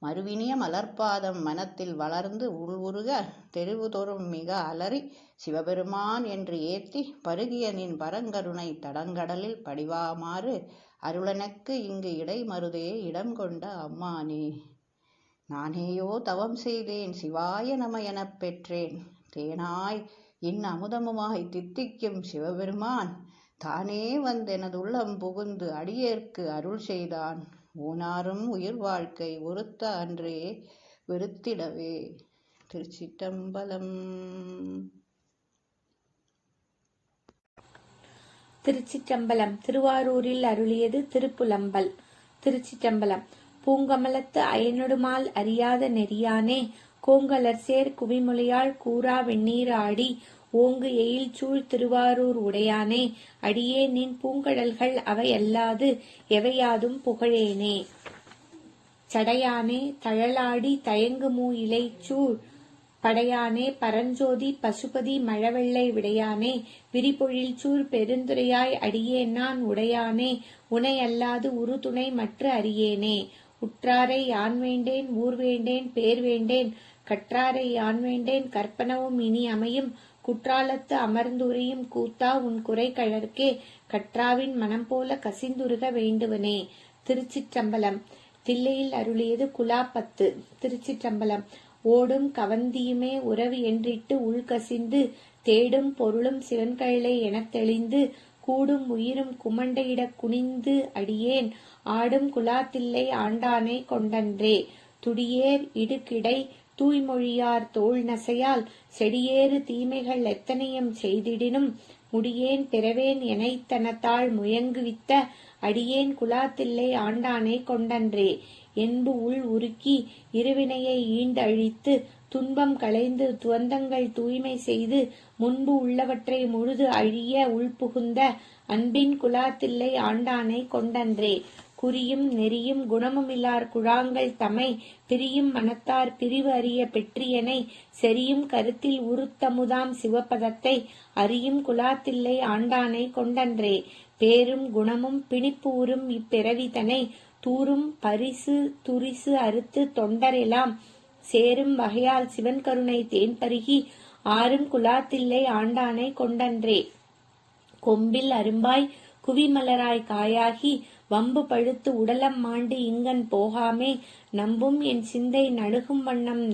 F: மறுவினிய மலர்பாதம் மனத்தில் வளர்ந்து உள்வுருக தெருவுதொறும் மிக அலறி சிவபெருமான் என்று ஏத்தி பருகிய நின் பரங்கருணை தடங்கடலில் படிவாமாறு அருளனக்கு இங்கு இடைமருதே இடம் கொண்ட அம்மானே நானேயோ தவம் செய்தேன் சிவாய நம எனப் பெற்றேன் தேனாய் அமுதமுமாய் தித்திக்கும் சிவபெருமான் தானே வந்தெனதுள்ளம் புகுந்து அடியேற்கு அருள் செய்தான் ஊனாரும் உயிர் வாழ்க்கை ஒருத்த அன்றே வெறுத்திடவே. திருச்சிற்றம்பலம்.
G: திருச்சிற்றம்பலம். திருவாரூரில் அருளியது திருப்புலம்பல். திருச்சிற்றம்பலம். பூங்கமலத்து அயனொடுமால் அறியாத நெறியானே கோங்கலர்சேர் குவிமொழியாள் கூறா வெந்நீர் ஆடி ஓங்கு எயில் சூழ் திருவாரூர் உடையானே அடியே நின் பூங்கடல்கள் அவை அல்லாது எவையாதும் புகழேனே. சடையானே தழலாடி தயங்குமூ இலை சூழ் படையானே பரஞ்சோதி பசுபதி மழவெள்ளை விடையானே விரிபொழில் சூழ் பெருந்துரையாய் அடியேன் நான் உடையானே உனை அல்லாது உறுதுணை மற்ற அறியேனே. உற்றாரை யான் வேண்டேன் ஊர் வேண்டேன் பேர் வேண்டேன் கற்றாரை யான் வேண்டேன் கற்பனவும் இனி அமையும் குற்றாலத்து அமர்ந்துரையும் கூத்தா உன் குறை கழற்கே கற்றாவின் மனம் போல கசிந்துருக வேண்டுவனே. திருச்சிற்றம்பலம். தில்லையில் அருளியது குலாப்பத்து. திருச்சிற்றம்பலம். ஓடும் கவந்தியுமே உறவு என்றிட்டு உள்கசிந்து தேடும் பொருளும் சிவன்கழலை எனத் தெளிந்து கூடும் உயிரும் குமண்டையிடக் குனிந்து அடியேன் ஆடும் குலாத்தில்லை ஆண்டானை கொண்டன்றே. துடியேர் இடுகிடை தூய்மொழியார் தோள் நசையால் செடியேறு தீமைகள் எத்தனையும் செய்திடினும் முடியேன் பிறவேன் எனைத்தனத்தாள் முயங்குவித்த அடியேன் குலாத்தில்லை ஆண்டானை கொண்டன்றே. என்பு உள் உருக்கி இருவினையை ஈண்டு அழித்து துன்பம் களைந்து துவந்தங்கள் தூய்மை செய்து முன்பு உள்ளவற்றை முழுது அழிய உள்புகுந்த அன்பின் குலாத்தில்லை ஆண்டானை கொண்டன்றே. குறியும் நெறியும் குணமுமில்லார் குழாங்கள் தமை பிரியும் மனத்தார் பிரிவு அறிய பெற்றியனை செரியும் கருத்தில் உருத்தமுதாம் சிவபதத்தை அறியும் குலாத்தில்லை ஆண்டானை கொண்டன்றே. பேரும் குணமும் பிணிப்பு உறும் இப்பிறவிதனை தூரும் பரிசு துரிசு அறுத்து தொண்டரெல்லாம் சேரும் வகையால் சிவன் கருணை தேன் பருகி ஆறும் குலாத்தில்லை ஆண்டானை கொண்டன்றே. கொம்பில் அரும்பாய் குவிமலராய் காயாகி வம்பு பழுத்து உடலம் மாண்டு இங்கன் போகாமே நம்பும் என் சிந்தை நடுகும் வண்ணம்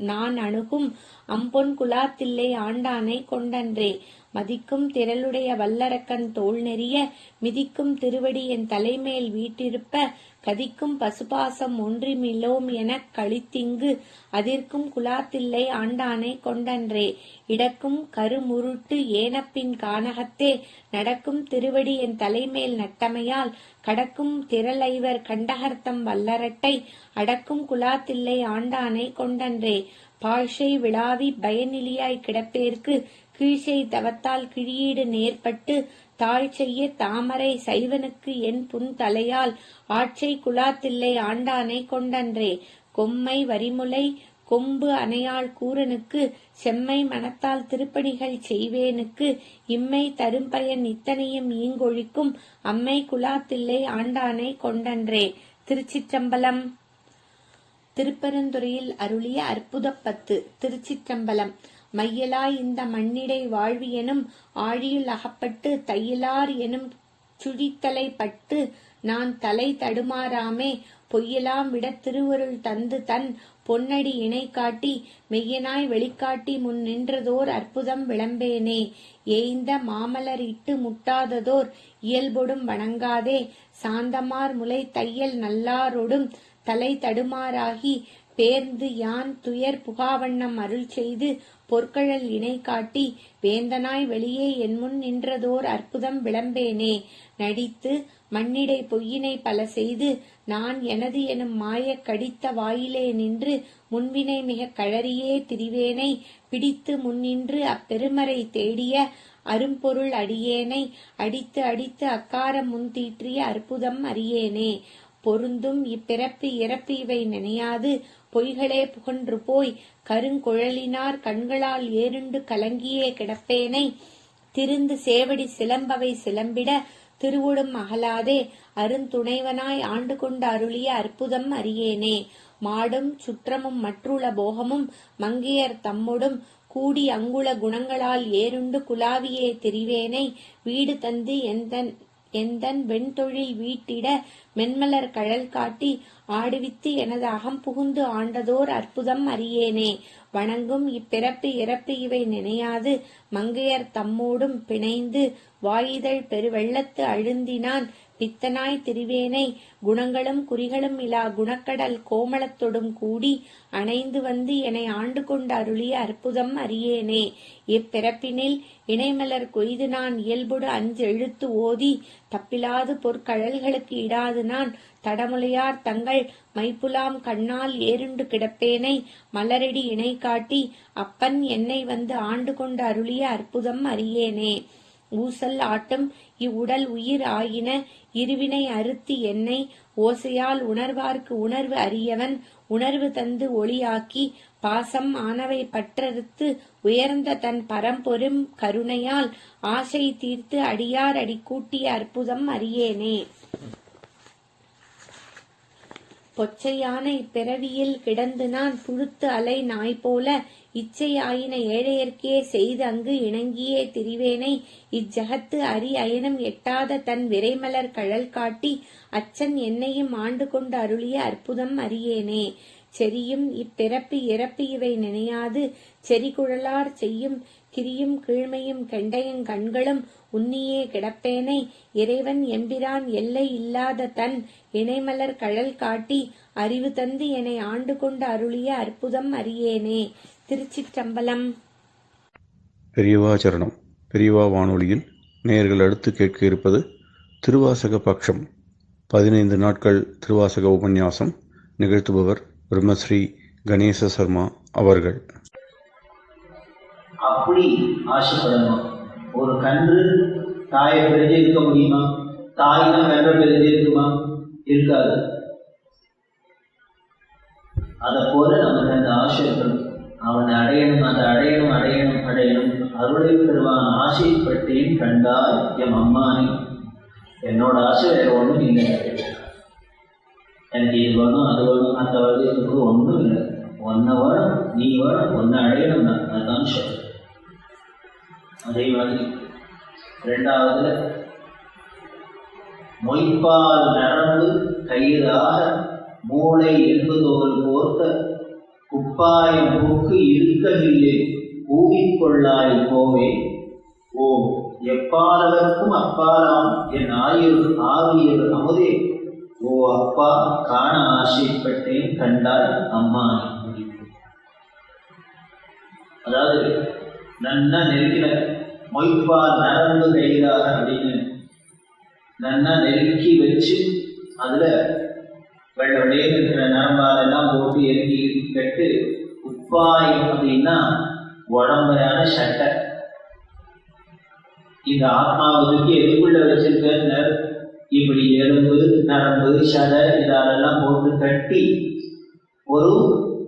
G: நான் அணுகும் அம்பொன் குலாத்தில்லை ஆண்டானை கொண்டன்றே. மதிக்கும் திரளுடைய வல்லரக்கன் தோல் நெறிய மிதிக்கும் திருவடி என் தலைமேல் வீட்டிருப்ப கதிக்கும் பசுபாசம் ஒன்றிமிலோம் எனக் கழித்திங்கு அதிர்க்கும் குலாத்தில்லை ஆண்டானை கொண்டன்றே. இடக்கும் கருமுருட்டு ஏனப்பின் கானகத்தே நடக்கும் திருவடி என் தலைமேல் நட்டமையால் கடக்கும் திரளைவர் கண்டகர்த்தம் வல்லரட்டை அடக்கும் குலாத்தில்லை ஆண்டானை கொண்டன்றே. பாழ்சை விழாவி பயனிலியாய் கிடப்பேற்கு கீழ்சை தவத்தால் கிழியீடு நேர்பட்டு தாழ் செய்ய தாமரை சைவனுக்கு என் புன் தலையால் ஆட்சை குலாத்தில்லை ஆண்டானை கொண்டன்றே. கொம்மை வரிமுலை கொம்பு அணையாள் கூரனுக்கு செம்மை மனத்தால் திருப்பணிகள் செய்வேனுக்கு இம்மை தரும்பயன் இத்தனையும் ஈங்கொழிக்கும் அம்மை குலாத்தில்லை ஆண்டானை கொண்டன்றே. திருச்சிற்றம்பலம். திருப்பெருந்துறையில் அருளிய அற்புதப்பத்து. திருச்சிற்றம்பலம். மையலாய் இந்த மண்ணிடை வாழ்வியெனும் ஆழியுள் அகப்பட்டு தையலார் எனும் சுழித்தலை பட்டு நான் தலை தடுமாறாமே பொய்யலாம் விட திருவருள் தந்து தன் பொன்னடி இணை காட்டி மெய்யனாய் வெளிக்காட்டி முன் நின்றதோர் அற்புதம் விளம்பேனே. ஏய்ந்த மாமலர் இட்டு முட்டாததோர் இயல்பொடும் வணங்காதே சாந்தமார் முலை தையல் நல்லாரொடும் தலை தடுமாறாகி பேர்ந்து யான் துயர் புகாவண்ணம் அருள் செய்து பொற்கழல் இணை காட்டி வேந்தனாய் வெளியே என்முன் நின்றதோர் அற்புதம் விளம்பேனே நடித்து மண்ணிடை பொய்யினை பல செய்து நான் எனது எனும் மாயக் கடித்த வாயிலே நின்று முன்வினை மிக கழறியே திரிவேனை பிடித்து முன்னின்று அப்பெருமறை தேடிய அரும்பொருள் அடியேனை அடித்து அடித்து அக்காரம் முன்தீற்றிய அற்புதம் அறியேனே பொருந்தும் இப்பிறப்பு இறப்பு இவை நினையாது பொய்களே புகன்று போய் கருங்குழலினார் கண்களால் ஏறுண்டு கலங்கியே கிடப்பேனை திருந்து சேவடி சிலம்பவை சிலம்பிட திருவுடும் அகலாதே அருந்துணைவனாய் ஆண்டு கொண்டு அருளிய அற்புதம் அறியேனே மாடும் சுற்றமும் மற்றுள போகமும் மங்கையர் தம்முடும் கூடி அங்குள குணங்களால் ஏறுண்டு குலாவியே திரிவேனை வீடு தந்து எந்தன் வெண்தொழில் வீட்டிட மென்மலர் கழல் காட்டி ஆடுவித்து எனது அகம் புகுந்து ஆண்டதோர் அற்புதம் அறியேனே வணங்கும் இப்பிறப்பு இறப்பு இவை நினையாது மங்கையர் தம்மோடும் பிணைந்து வாயிதழ் பெருவெள்ளத்து அழுந்தினான் பித்தனாய் திரிவேனை குணங்களும் குறிகளும் இலா குணக்கடல் கோமளத்தொடும் கூடி அணைந்து வந்து என்னை ஆண்டு கொண்டு அருளிய அற்புதம் அறியேனே இப்பிறப்பினில் இணைமலர் கொய்து நான் இயல்புடு அஞ்செழுத்து ஓதி தப்பிலாது பொற்கழல்களுக்கு இடாது நான் தடமுலையார் தங்கள் மைப்புலாம் கண்ணால் ஏறுண்டு கிடப்பேனை மலரடி இணை காட்டி அப்பன் என்னை வந்து ஆண்டு கொண்டு அருளிய அற்புதம் அறியேனே ஊசல் ஆட்டும் இவ்வுடல் உயிர் ஆயின இருவினை அறுத்தி என்னை ஓசையால் உணர்வார்க்கு உணர்வு அறியவன் உணர்வு தந்து ஒளியாக்கி பாசம் ஆனவை பற்றறுத்து உயர்ந்த தன் பரம்பொரும் கருணையால் ஆசை தீர்த்து அடியார் அடி கூட்டிய அற்புதம் அறியேனே பொச்சையான இப்பிறவியில் கிடந்து நான் புழுத்து அலை நாய் போல இச்சையாயின ஏழையர்க்கே செய்து அங்கு இணங்கியே திரிவேனை இச்சகத்து அரி அயனம் எட்டாத தன் விரைமலர் கழல் காட்டி அச்சன் என்னையும் ஆண்டு கொண்டு அருளிய அற்புதம் அறியேனே செரியும் இப்பிறப்பு இறப்பு இவை நினையாது செரிகுழலார் செய்யும் கிரியும் கீழ்மையும் கெண்டையும் கண்களும் உன்னியே கிடப்பேனை இறைவன் எம்பிரான் எல்லை இல்லாத தன் இணைமலர் கழல் காட்டி அறிவு தந்து என்னை ஆண்டு கொண்டு அருளிய அற்புதம் அறியேனே. திருச்சிற்றம்பலம்.
A: பெரியவாச்சரணம். பெரியவா வானொலியில் நேயர்கள் அடுத்து கேட்க இருப்பது திருவாசக பட்சம். 15 நாட்கள் திருவாசக உபன்யாசம் நிகழ்த்துபவர் பிரம்மஸ்ரீ கணேச சர்மா அவர்கள்.
H: அப்படி ஆசைப்படணும். ஒரு கன்று தாயை பிரிஞ்சு இருக்க முடியுமா? தாய் தான் கன்றை பிரிஞ்சு இருக்குமா? இருக்காது. அதை போல நமக்கு அந்த ஆசை இருக்கணும். அவனை அடையணும், அந்த அடையணும் அடையணும் அடையணும் அருளை பெறுவான் ஆசைப்பட்டேன் கண்டாய் எம் அம்மானி. என்னோட ஆசை வேற ஒன்றும் இல்லை. எனக்கு இது வேணும் அது வேணும் அந்த வகைக்கு ஒன்றும் இல்லை. ஒன்றை வேணும், நீ வேணும், ஒன்றை அடையணும் தான். அதுதான் சொல்ல. அதே மாதிரி 2வது மொய்ப்பால் நரம்பு கயிறாக மூளை எண்புதோல் போர்த்த குப்பாயம் பூக்கு இருக்கவில்லை ஊகிக்கொள்ளாய் கோவே. ஓ எப்பாலவர்க்கும் அப்பாலாம் என் ஆவியர் அமுதே. ஓ அப்பா காண ஆசைப்பட்டேன் கண்டாய் அம்மா. அதாவது நன்னா நெருக்கின மொய்ப்பால் நரம்பு கயிறாக அப்படின்னு நன்னா நெருக்கி வச்சு அதுல வெள்ளே இருக்கிற நரம்பாலெல்லாம் போட்டு எருக்கி கட்டு. உப்பாயம் அப்படின்னா உடம்பையான சட்டை. இந்த ஆத்மாவுக்கு எதுக்குள்ள வச்சிருக்க இப்படி எலும்பு நரம்பு சதை இதெல்லாம் போட்டு கட்டி ஒரு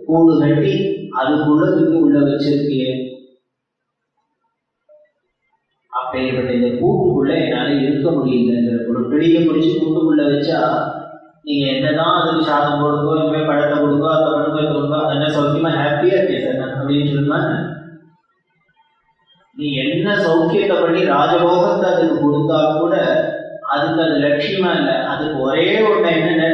H: கூடு கட்டி அதுக்குள்ளதுக்கு உள்ள வச்சிருக்கிய. அப்பேற்பட்ட இந்த கூட்டுக்குள்ள என்னால இருக்க முடியல. ஒரு பிடியை பிடிச்சி கூட்டுக்குள்ள வச்சா நீங்க என்னதான் அதுக்கு சாதம் கொடுங்கோ, இனிமே பழத்தை கொடுங்கோ, அதை பண்ணுங்க கொடுங்கோ, என்ன சௌக்கியமா ஹாப்பியா இருக்கேன் அப்படின்னு சொன்னா நீ என்ன சௌக்கியத்தை பண்ணி ராஜபோகத்தை அதுக்கு கொடுத்தா கூட அதுக்கு அது லட்சியமா இல்லை. அதுக்கு ஒரே ஒண்ணு என்னென்ன,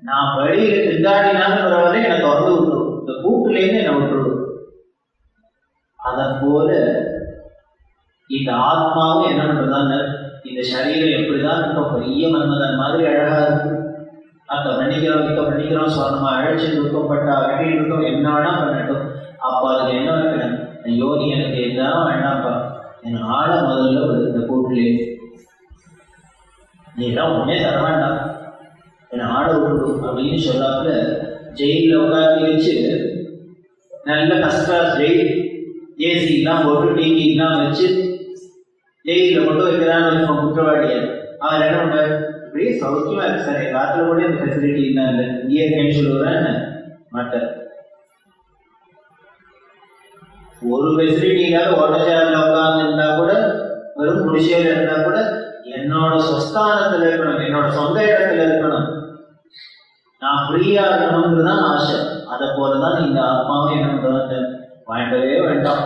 H: நான் வெளியில திண்டாடினாலும் பரவாயில்ல என்னை திறந்து விட்டுரும், இந்த கூட்டுலேருந்து என்னை விட்டுடும். அதை போல இந்த ஆத்மாவும் என்ன பண்றதான்னு இந்த சரீரம் எப்படிதான் இருக்கும், பெரிய மன்மதன் மாதிரி அழகா இருக்கு, அத்தை பண்ணிக்கிறோம் இத்த பண்ணிக்கிறோம் சொன்னமா அழைச்சிட்டு இருக்கோம், பட்டா கட்டிட்டு இருக்கோம், என்ன வேணா பண்ணட்டும். அப்ப அதுக்கு என்ன வைக்கணும், ஐயோ நீ எனக்கு எல்லாம் வேண்டாம்ப்பா, என் ஆள முதல்ல இந்த கூட்டிலே நீ எல்லாம் ஒன்னே தர வேண்டாம், என் ஆட விட்டுடும் அப்படின்னு சொல்லாப்புல ஜெயில உட்காந்து வச்சு நல்ல கஷ்டா ஜெயில் ஏசி எல்லாம் போட்டு டிவி எல்லாம் வச்சு ஜெயில மட்டும் வைக்கிறான்னு வச்சுக்கோங்க குற்றவாளிய. அவன் என்ன பண்றாரு, இப்படியே சௌக்கியமா இருக்கு சார், எங்க காத்துல கூட இந்த ஃபெசிலிட்டி எல்லாம் இல்லை, இங்கே இருக்கேன்னு சொல்லுவேன் மாட்டார். ஒரு ஃபெசிலிட்டி இல்லாத ஓட்டச்சாரில் உட்கார்ந்து இருந்தா கூட, வெறும் குடிசையில இருந்தா கூட என்னோட சொஸ்தானத்துல இருக்கணும், என்னோட சொந்த இடத்துல இருக்கணும், நான் ஃப்ரீயா இருக்கணும்ன்றதுதான் ஆசை. அதை போலதான் இந்த ஆத்மாவும் என்ன பண்றாங்க, வேண்டவே வேண்டாம்,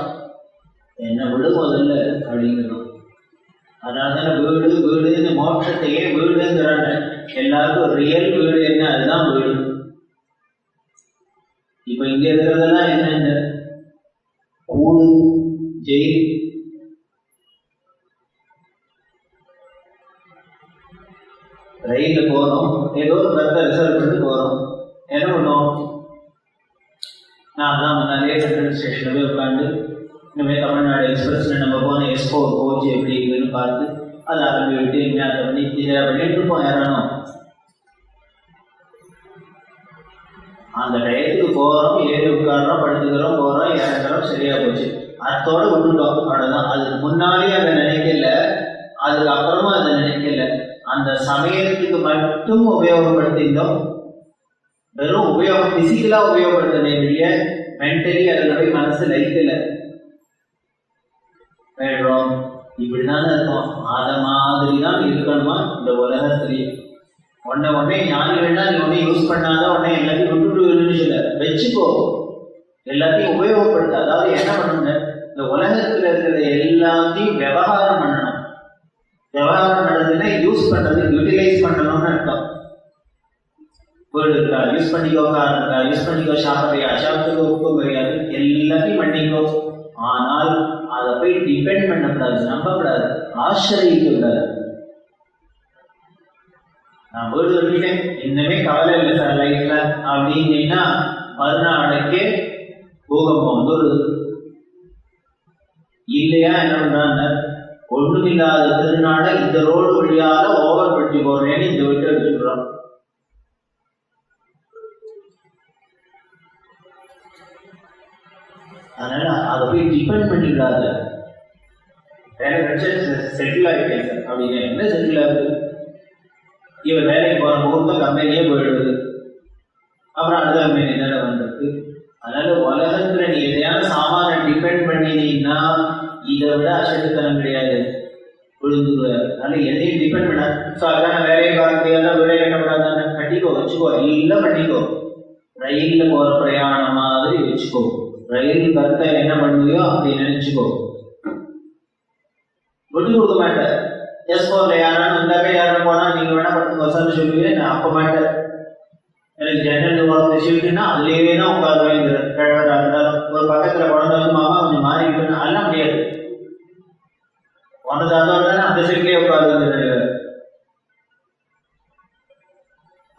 H: என்னை விடு முதல்ல அப்படிங்கிறோம். அதனால வீடு வீடுன்னு மோட்சத்தையே வீடுங்கிறாங்க. எல்லாருக்கும் ரியல் வீடு என்ன, அதுதான் வீடு. இப்ப இங்க இருக்கிறதெல்லாம் என்ன, கூடு, ஜெயில், ரயில்ல போறோம், ஏதோ ஒரு பர்த்தை ரிசர்வ் பண்ணிட்டு போறோம், என்ன பண்ணுவோம், நான் தான் முன்னாலே சென்ட்ரல் ஸ்டேஷன்ல போய் உட்காந்து இனிமேல் தமிழ்நாடு எக்ஸ்பிரஸ்ல நம்ம போன எஸ்கோ கோச் எப்படி இருக்குன்னு பார்த்து அதை ஆரம்பி விட்டு இனிமே அதை பண்ணி இதை பண்ணிட்டு இருப்போம். யாரானோ அந்த டயத்துக்கு போறோம், ஏறி உட்காடுறோம், படுத்துக்கிறோம், போறோம், இறங்குறோம், சரியா போச்சு, அத்தோட விட்டுட்டோம், அவ்வளவுதான். அதுக்கு முன்னாடியே அதை நினைக்கல, அதுக்கு அப்புறமா அதை நினைக்கல, அந்த சமயத்துக்கு மட்டும் உபயோகப்படுத்திட்டோம். வெறும் உபயோகம் பிசிக்கலா உபயோகப்படுத்தினே வெளிய மென்டலி அதுல போய் மனசு லைக்கல. வேறோம் இப்படிதானே இருக்கும், அத மாதிரிதான் இருக்கணுமா இந்த உலகத்திலேயே. உடனே ஞானிகள்னா நீ ஒன்னே யூஸ் பண்ணாத, உடனே எல்லாத்தையும் விட்டுட்டு சொல்ல வச்சுக்கோ, எல்லாத்தையும் உபயோகப்படுத்த. அதாவது என்ன பண்ணுங்க, இந்த உலகத்துல இருக்கிற எல்லாத்தையும் விவகாரம் பண்ணணும். விவகாரம் பண்ணுறதுன்னா யூஸ் பண்றது, யூட்டிலைஸ் பண்ணணும்னு அர்த்தம். வீடு இருக்கா யூஸ் பண்ணிக்கோ, கார் இருக்கா யூஸ் பண்ணிக்கோ, சாப்பிட்றியா சாப்பிட்டு உப்பு கிடையாது, எல்லாத்தையும் பண்ணிக்கோ. ஆனால் அதை போய் டிபெண்ட் பண்ணக்கூடாது, நம்பக்கூடாது, ஆசிரியக்க கூடாது. நான் வீடு கட்டிட்டேன், இன்னுமே கவலை இல்லை சார் லைஃப்ல அப்படின்னா மறுநாளைக்கே பூகம்பம் வந்துடுது. இல்லையா என்ன பண்றாங்க, ஒண்ணுமில்லாத திருநாளை இந்த ரோடு வழியாக ஓவர் பட்டி போறேன்னு இந்த வீட்டை வச்சுக்கிறோம். அதனால அதை போய் டிபெண்ட் பண்ணிடாத. வேலை கிடைச்சா செட்டில் ஆகிட்டேன் சார் அப்படின்னா என்ன செட்டில் ஆகுது, இவன் வேலைக்கு போற போது கம்பெனியே போயிடுது, அப்புறம் அடுத்த கம்பெனி தானே வந்திருக்கு. அதனால உலகத்துல நீ எதையான சாமான டிபெண்ட் பண்ணினீங்கன்னா இதை விட அசட்டுத்தனம் கிடையாது, விழுந்துருவ. அதனால எதையும் டிபெண்ட் பண்ண. ஸோ அதான் வேலையை பார்க்க முடியாத, வேலை கட்டப்படாதானே, கட்டிக்கோ வச்சுக்கோ, எல்லாம் பண்ணிக்கோ. ரயில்ல போற பிரயாணம் மாதிரி வச்சுக்கோ, ரயில் கருத்தை என்ன பண்ணுவியோ அப்படி நினைச்சுக்கோ, விட்டு கொடுக்க மாட்டேன். எஸ்போர்ல யாராலும் வந்தாக்க யாரும் போனா நீங்க வேணா படுத்து வசதி சொல்லுவீங்க, நான் அப்ப மாட்டேன். எனக்கு ஜன்னல் உடம்பு சீட்டுன்னா அதுலேயே தான் உட்காருவேன். கிழவரா இருந்தாலும் ஒரு பக்கத்துல குழந்தை வந்து மாமா கொஞ்சம் மாறிக்கிட்டு அதெல்லாம் முடியாது, உனது அதோட அந்த சைட்லயே உட்காருங்க,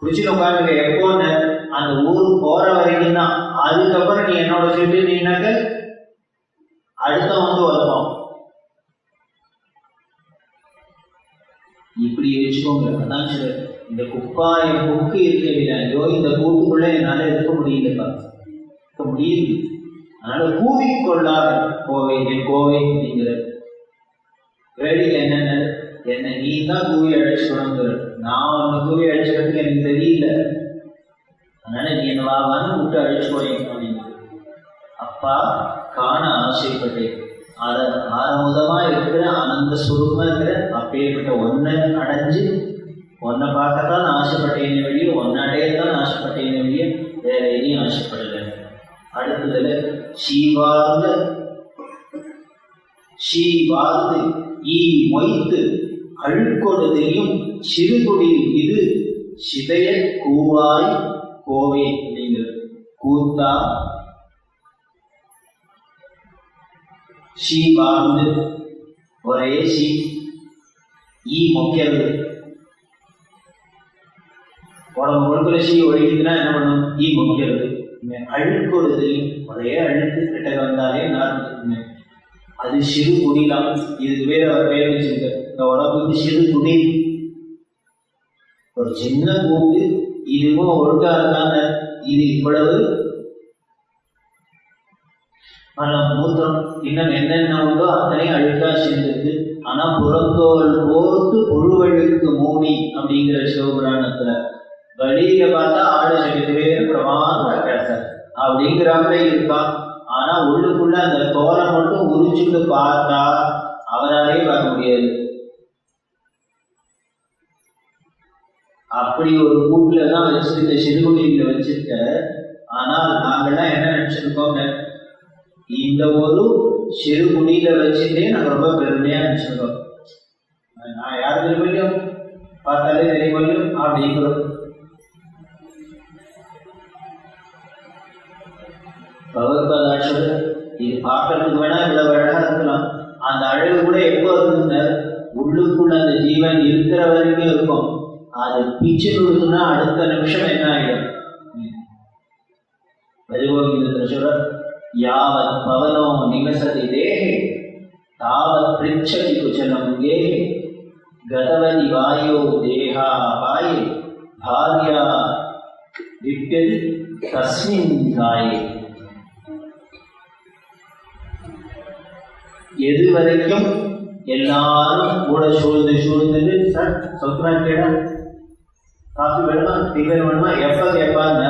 H: குடிச்சுட்டு உட்காருங்க. எப்போன்னு அந்த ஊருக்கு போற வரைக்கும் தான். அதுக்கப்புறம் நீ என்னோட சீட்டு நீனாக்க அடுத்த வந்து வருவோம். இப்படி வச்சுக்கோங்க. அதான் சார் இந்த குப்பாயம் புக்கு இருக்கவில்லை, ஐயோ இந்த கூட்டுக்குள்ள என்னால இருக்க முடியலப்பா, இருக்க முடியுது. அதனால கூவிக்கொள்ளாத கோவை என் கோவை அப்படிங்கிற வேடிக்கை என்னென்ன, என்ன நீ தான் கூவி அழைச்சுக்கணுங்கிற, நான் உன்னை கூவி அழைச்சுக்கிறதுக்கு எனக்கு தெரியல, அதனால நீ என்ன வான்னு விட்டு அழைச்சுக்கோங்க அப்படின்னு. அப்பா காண ஆசைப்பட்டேன், அதை ஆரம்பமா இருக்கிற ஆனந்த சுரூபமா இருக்கிற அப்பேற்பட்ட ஒன்னை அடைஞ்சு ஒன்னை பார்க்கத்தான் ஆசைப்பட்டேன் வெளியே, ஒன்னை அடையத்தான் ஆசைப்பட்டேன் வெளியே, வேற எதையும் ஆசைப்படல. அடுத்ததுல சீவார்ந்து ஈ மொய்த்து அழுக்கொடு தெரியும் சிறுகுடியில் இது சிதைய கூவாய் கோவே அப்படிங்கிறது. கூத்தா ஷீ வாழ்ந்து ஒரே ஷீ ஈ மொக்கிறது. உடம்பு முழுக்கிற சீ ஒழிக்குதுன்னா என்ன பண்ணும்? ஈ மொக்கிறது. அழுக்கு ஒரு தெரியும், ஒரே அழுக்கு கிட்ட வந்தாலே நான் அது சிறு குடிலாம். இதுக்கு வேற அவர் பெயர் வச்சிருக்க. இந்த உடம்புக்கு சிறு குடி, ஒரு சின்ன கூட்டு. இதுவும் ஒழுங்கா இருக்காங்க. இது இவ்வளவு மலம் மூத்திரம் இன்னும் என்னென்ன உண்டோ அத்தனையும் அழுக்கா சேர்ந்துருக்கு. ஆனா புறத்தோல் போர்த்து புழுவழுக்கு மூடி அப்படிங்கிற சிவபுராணத்துல வெளியில பார்த்தா ஆடு சக்கரவே பிரமாதமா இருக்காரு சார் அப்படிங்கிறாங்களே இருக்கான். ஆனா உள்ளுக்குள்ள அந்த தோலை மட்டும் உரிச்சுட்டு பார்த்தா அவராலே பார்க்க முடியாது. அப்படி ஒரு கூட்டுலதான் வச்சிருக்க, சிறுகுடியில வச்சிருக்க. ஆனால் நாங்கள்லாம் என்ன நினைச்சிருக்கோம்? இந்த ஒரு சிறு குடியில வச்சுட்டே நாங்க ரொம்ப பெருமையா நினைச்சிருக்கோம். நான் யார் தெரியும் பார்த்தாலே தெரியும் அப்படிங்கிறோம். பகவத்பாதாட்சர் இது பார்க்கறதுக்கு வேணா இவ்வளவு அழகா இருக்கலாம். அந்த அழகு கூட எப்போ இருக்குங்க? உள்ளுக்குள்ள அந்த ஜீவன் இருக்கிற வரைக்கும் இருக்கும். அது பிச்சு கொடுக்குன்னா அடுத்த நிமிஷம் என்ன ஆகிடும்? சொல்ற யாவத் பவனோ நிவசதி தேஹே தாவத் பிரிச்சதி குச்சலம் கேஹே கதவதி வாயோ தேஹா வாயே பாரியா விப்யதி தஸ்மின் காயே. எது வரைக்கும் எல்லாரும் கூட சூழ்ந்துட்டு சார் சொத்துனா கேடா காஃபி வேணுமா டிஃபன் வேணுமா எப்ப கேட்பாங்க?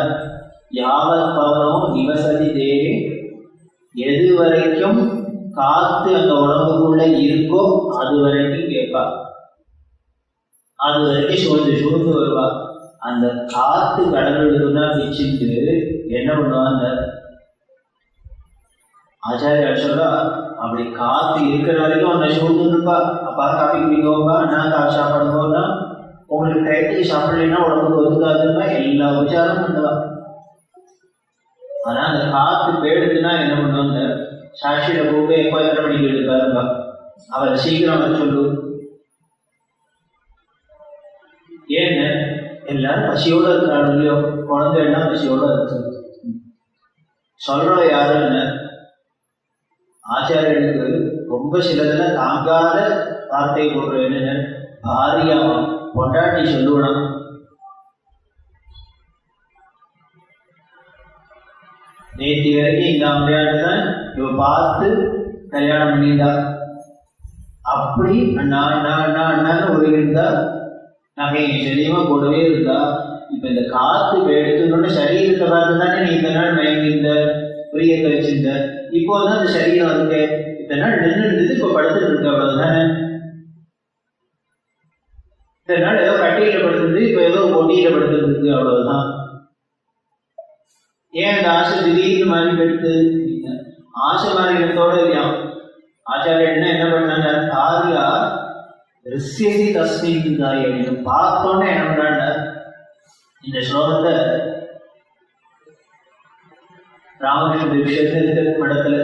H: யாவத் பவனோ நிவசதி தேஹே, எது வரைக்கும் காத்து அந்த உடம்புக்குள்ள இருக்கோ அது வரைக்கும் கேட்பா. அது வரைக்கும் சூழ்ந்து வருவா. அந்த காத்து கடலுக்குன்னா பிச்சுட்டு என்ன பண்ணுவாங்க? ஆச்சாரியா சொல்றா, அப்படி காத்து இருக்கிற வரைக்கும் அந்த சூழ்ந்து இருப்பா. அப்பா காப்பி குடிக்கோப்பா, நான் காஃபி சாப்பிடுவோம்னா உங்களுக்கு டயத்துக்கு சாப்பிடலைன்னா உடம்புக்கு ஒதுக்காதுன்னா எல்லா உச்சாரம் பண்ணுவா. ஆனா அந்த காத்து போயிடுச்சுன்னா என்ன பண்ணுவாங்க? சாட்சியில கூப்பிட்டு எப்போ எத்தனை மணிக்கு எடுப்பாருப்பா, அவரை சீக்கிரம் வர சொல்லு. ஏன்னு எல்லாரும் பசியோட இருக்கிறாங்க இல்லையோ, குழந்தை எல்லாம் பசியோட இருக்கு. சொல்றோம் யாருன்னு ஆச்சாரியனுக்கு ரொம்ப சிலதெல்லாம் தாங்காத வார்த்தை போடுற என்னன்னு பாரியா பொண்டாட்டி சொல்லுவணும். நேற்று வரைக்கும் இந்த அம்மையாடுதான் இவ பார்த்து கல்யாணம் பண்ணியிருந்தா. அப்படி நான் ஒரு இருந்தா நகை தெளிவா கூடவே இருந்தா. இப்ப இந்த காத்து எடுத்துன்னு சரீரத்தை பார்த்து தானே நீ இந்த நாள் மயங்கிருந்த, பிரியத்தை வச்சிருந்த. இப்போதான் அந்த சரீரம் இருக்கு. இத்தனை நாள் நின்று இருந்தது, இப்ப படுத்துட்டு இருக்கு. அவ்வளவுதானே. இத்தனை நாள் ஏதோ கட்டியில படுத்துருந்து, இப்ப ஏதோ ஒட்டியில படுத்துட்டு இருக்கு. அவ்வளவுதான். ஏன் அந்த ஆசை திடீர்னு மாறி எடுத்து? ஆசை மாறினத்தோட இல்லையா ஆச்சாரியன் என்ன பண்ணாங்க? தாரியா ரிஷி தஸ்மின் தாய் அப்படின்னு பார்த்தோன்னே என்ன பண்றாங்க? இந்த ஸ்லோகத்தை ராமகிருஷ்ண விஷயத்துல மடத்துல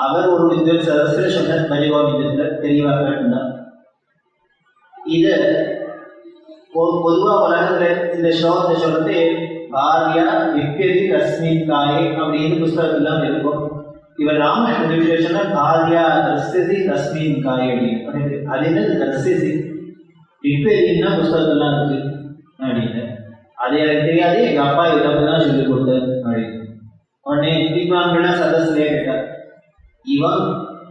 H: அவர் ஒரு வித்வத் சதஸ்ல சொன்ன பரிகோவிந்தத்துல தெளிவா கேட்டார். இத பொதுவா உலகத்துல இந்த ஸ்லோகத்தை சொல்றது பாரியா விப்யதி தஸ்மின் தாயே அப்படின்னு புஸ்தகத்துல இருக்கும். இவர் ராமகிருஷ்ண விஷயம்னா பாரியா தஸ்தி தஸ்மின் காயே அப்படின்னு. அது என்ன தஸ்தி விப்யதினா புஸ்தகத்துல இருக்கு அப்படின்னு. அது எனக்கு தெரியாது, எங்க அப்பா இதப்பதான் சொல்லிக் கொடுத்தார் அப்படின்னு. உடனே வித்வான்கள்லாம் சதஸ்லே கேட்டார், இவன்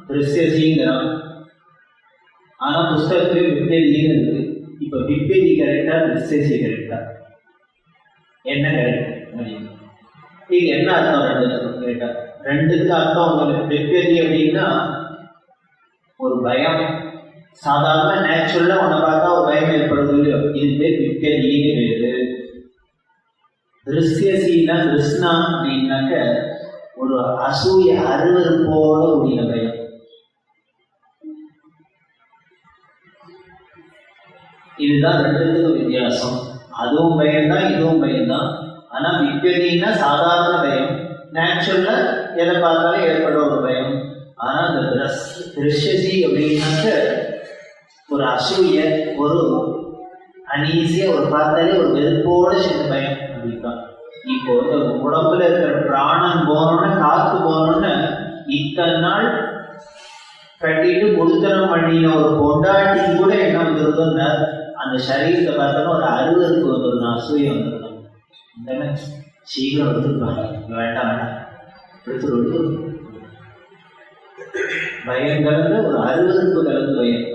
H: திருஷ்யசிங்கிறான், ஆனா புஸ்தகத்துக்கு விப்யதின்னு இருக்கு. இப்ப விப்யதி கரெக்டா திருஷ்யசி கரெக்டா, என்ன கரெக்ட் அப்படின்னு இது என்ன அர்த்தம்? ரெண்டுக்கும் கேட்டா ரெண்டுக்கு அர்த்தம் ஒண்ணு. விப்யதி அப்படின்னா ஒரு பயம், சாதாரண நேச்சுரலா உன்னை பார்த்தா ஒரு பயம் ஏற்படுது இல்லையோ, இது பேர் விப்யதின்னு பேரு. திருஷ்யசின்னா கிருஷ்ணா அப்படின்னாக்க ஒரு அசூய அருவருப்போட கூடிய பயம். இதுதான் ரெண்டுத்துக்கும் வித்தியாசம். அதுவும் பயம்தான், இதுவும் பயம்தான். ஆனா விப்யதின்னா சாதாரண பயம், நேச்சுரலா எதை பார்த்தாலும் ஏற்பட ஒரு பயம். ஆனா இந்த திருஷ்யசி அப்படின்னாக்க ஒரு அசூய, ஒரு அனீசியா, ஒரு பார்த்தாலே ஒரு வெறுப்போட சேர்ந்த பயம் அப்படின்தான். இப்போ இந்த உடம்புல இருக்கிற பிராணம் போனோன்னு, காத்து போனோன்னு, இத்தனை நாள் கட்டிட்டு முடுத்தனம் பண்ணின ஒரு பொண்டாட்டி கூட என்ன வந்துருந்தோம்னா அந்த சரீரத்தை பார்த்தோன்னா ஒரு அருவருக்கு வந்துடும், அசூய வந்துடும். சீக்கிரம் வந்துருப்பாங்க, வேண்டாம் வேண்டாம் எடுத்து பயம் கலந்து ஒரு அருவருக்கு கலந்து பயம்.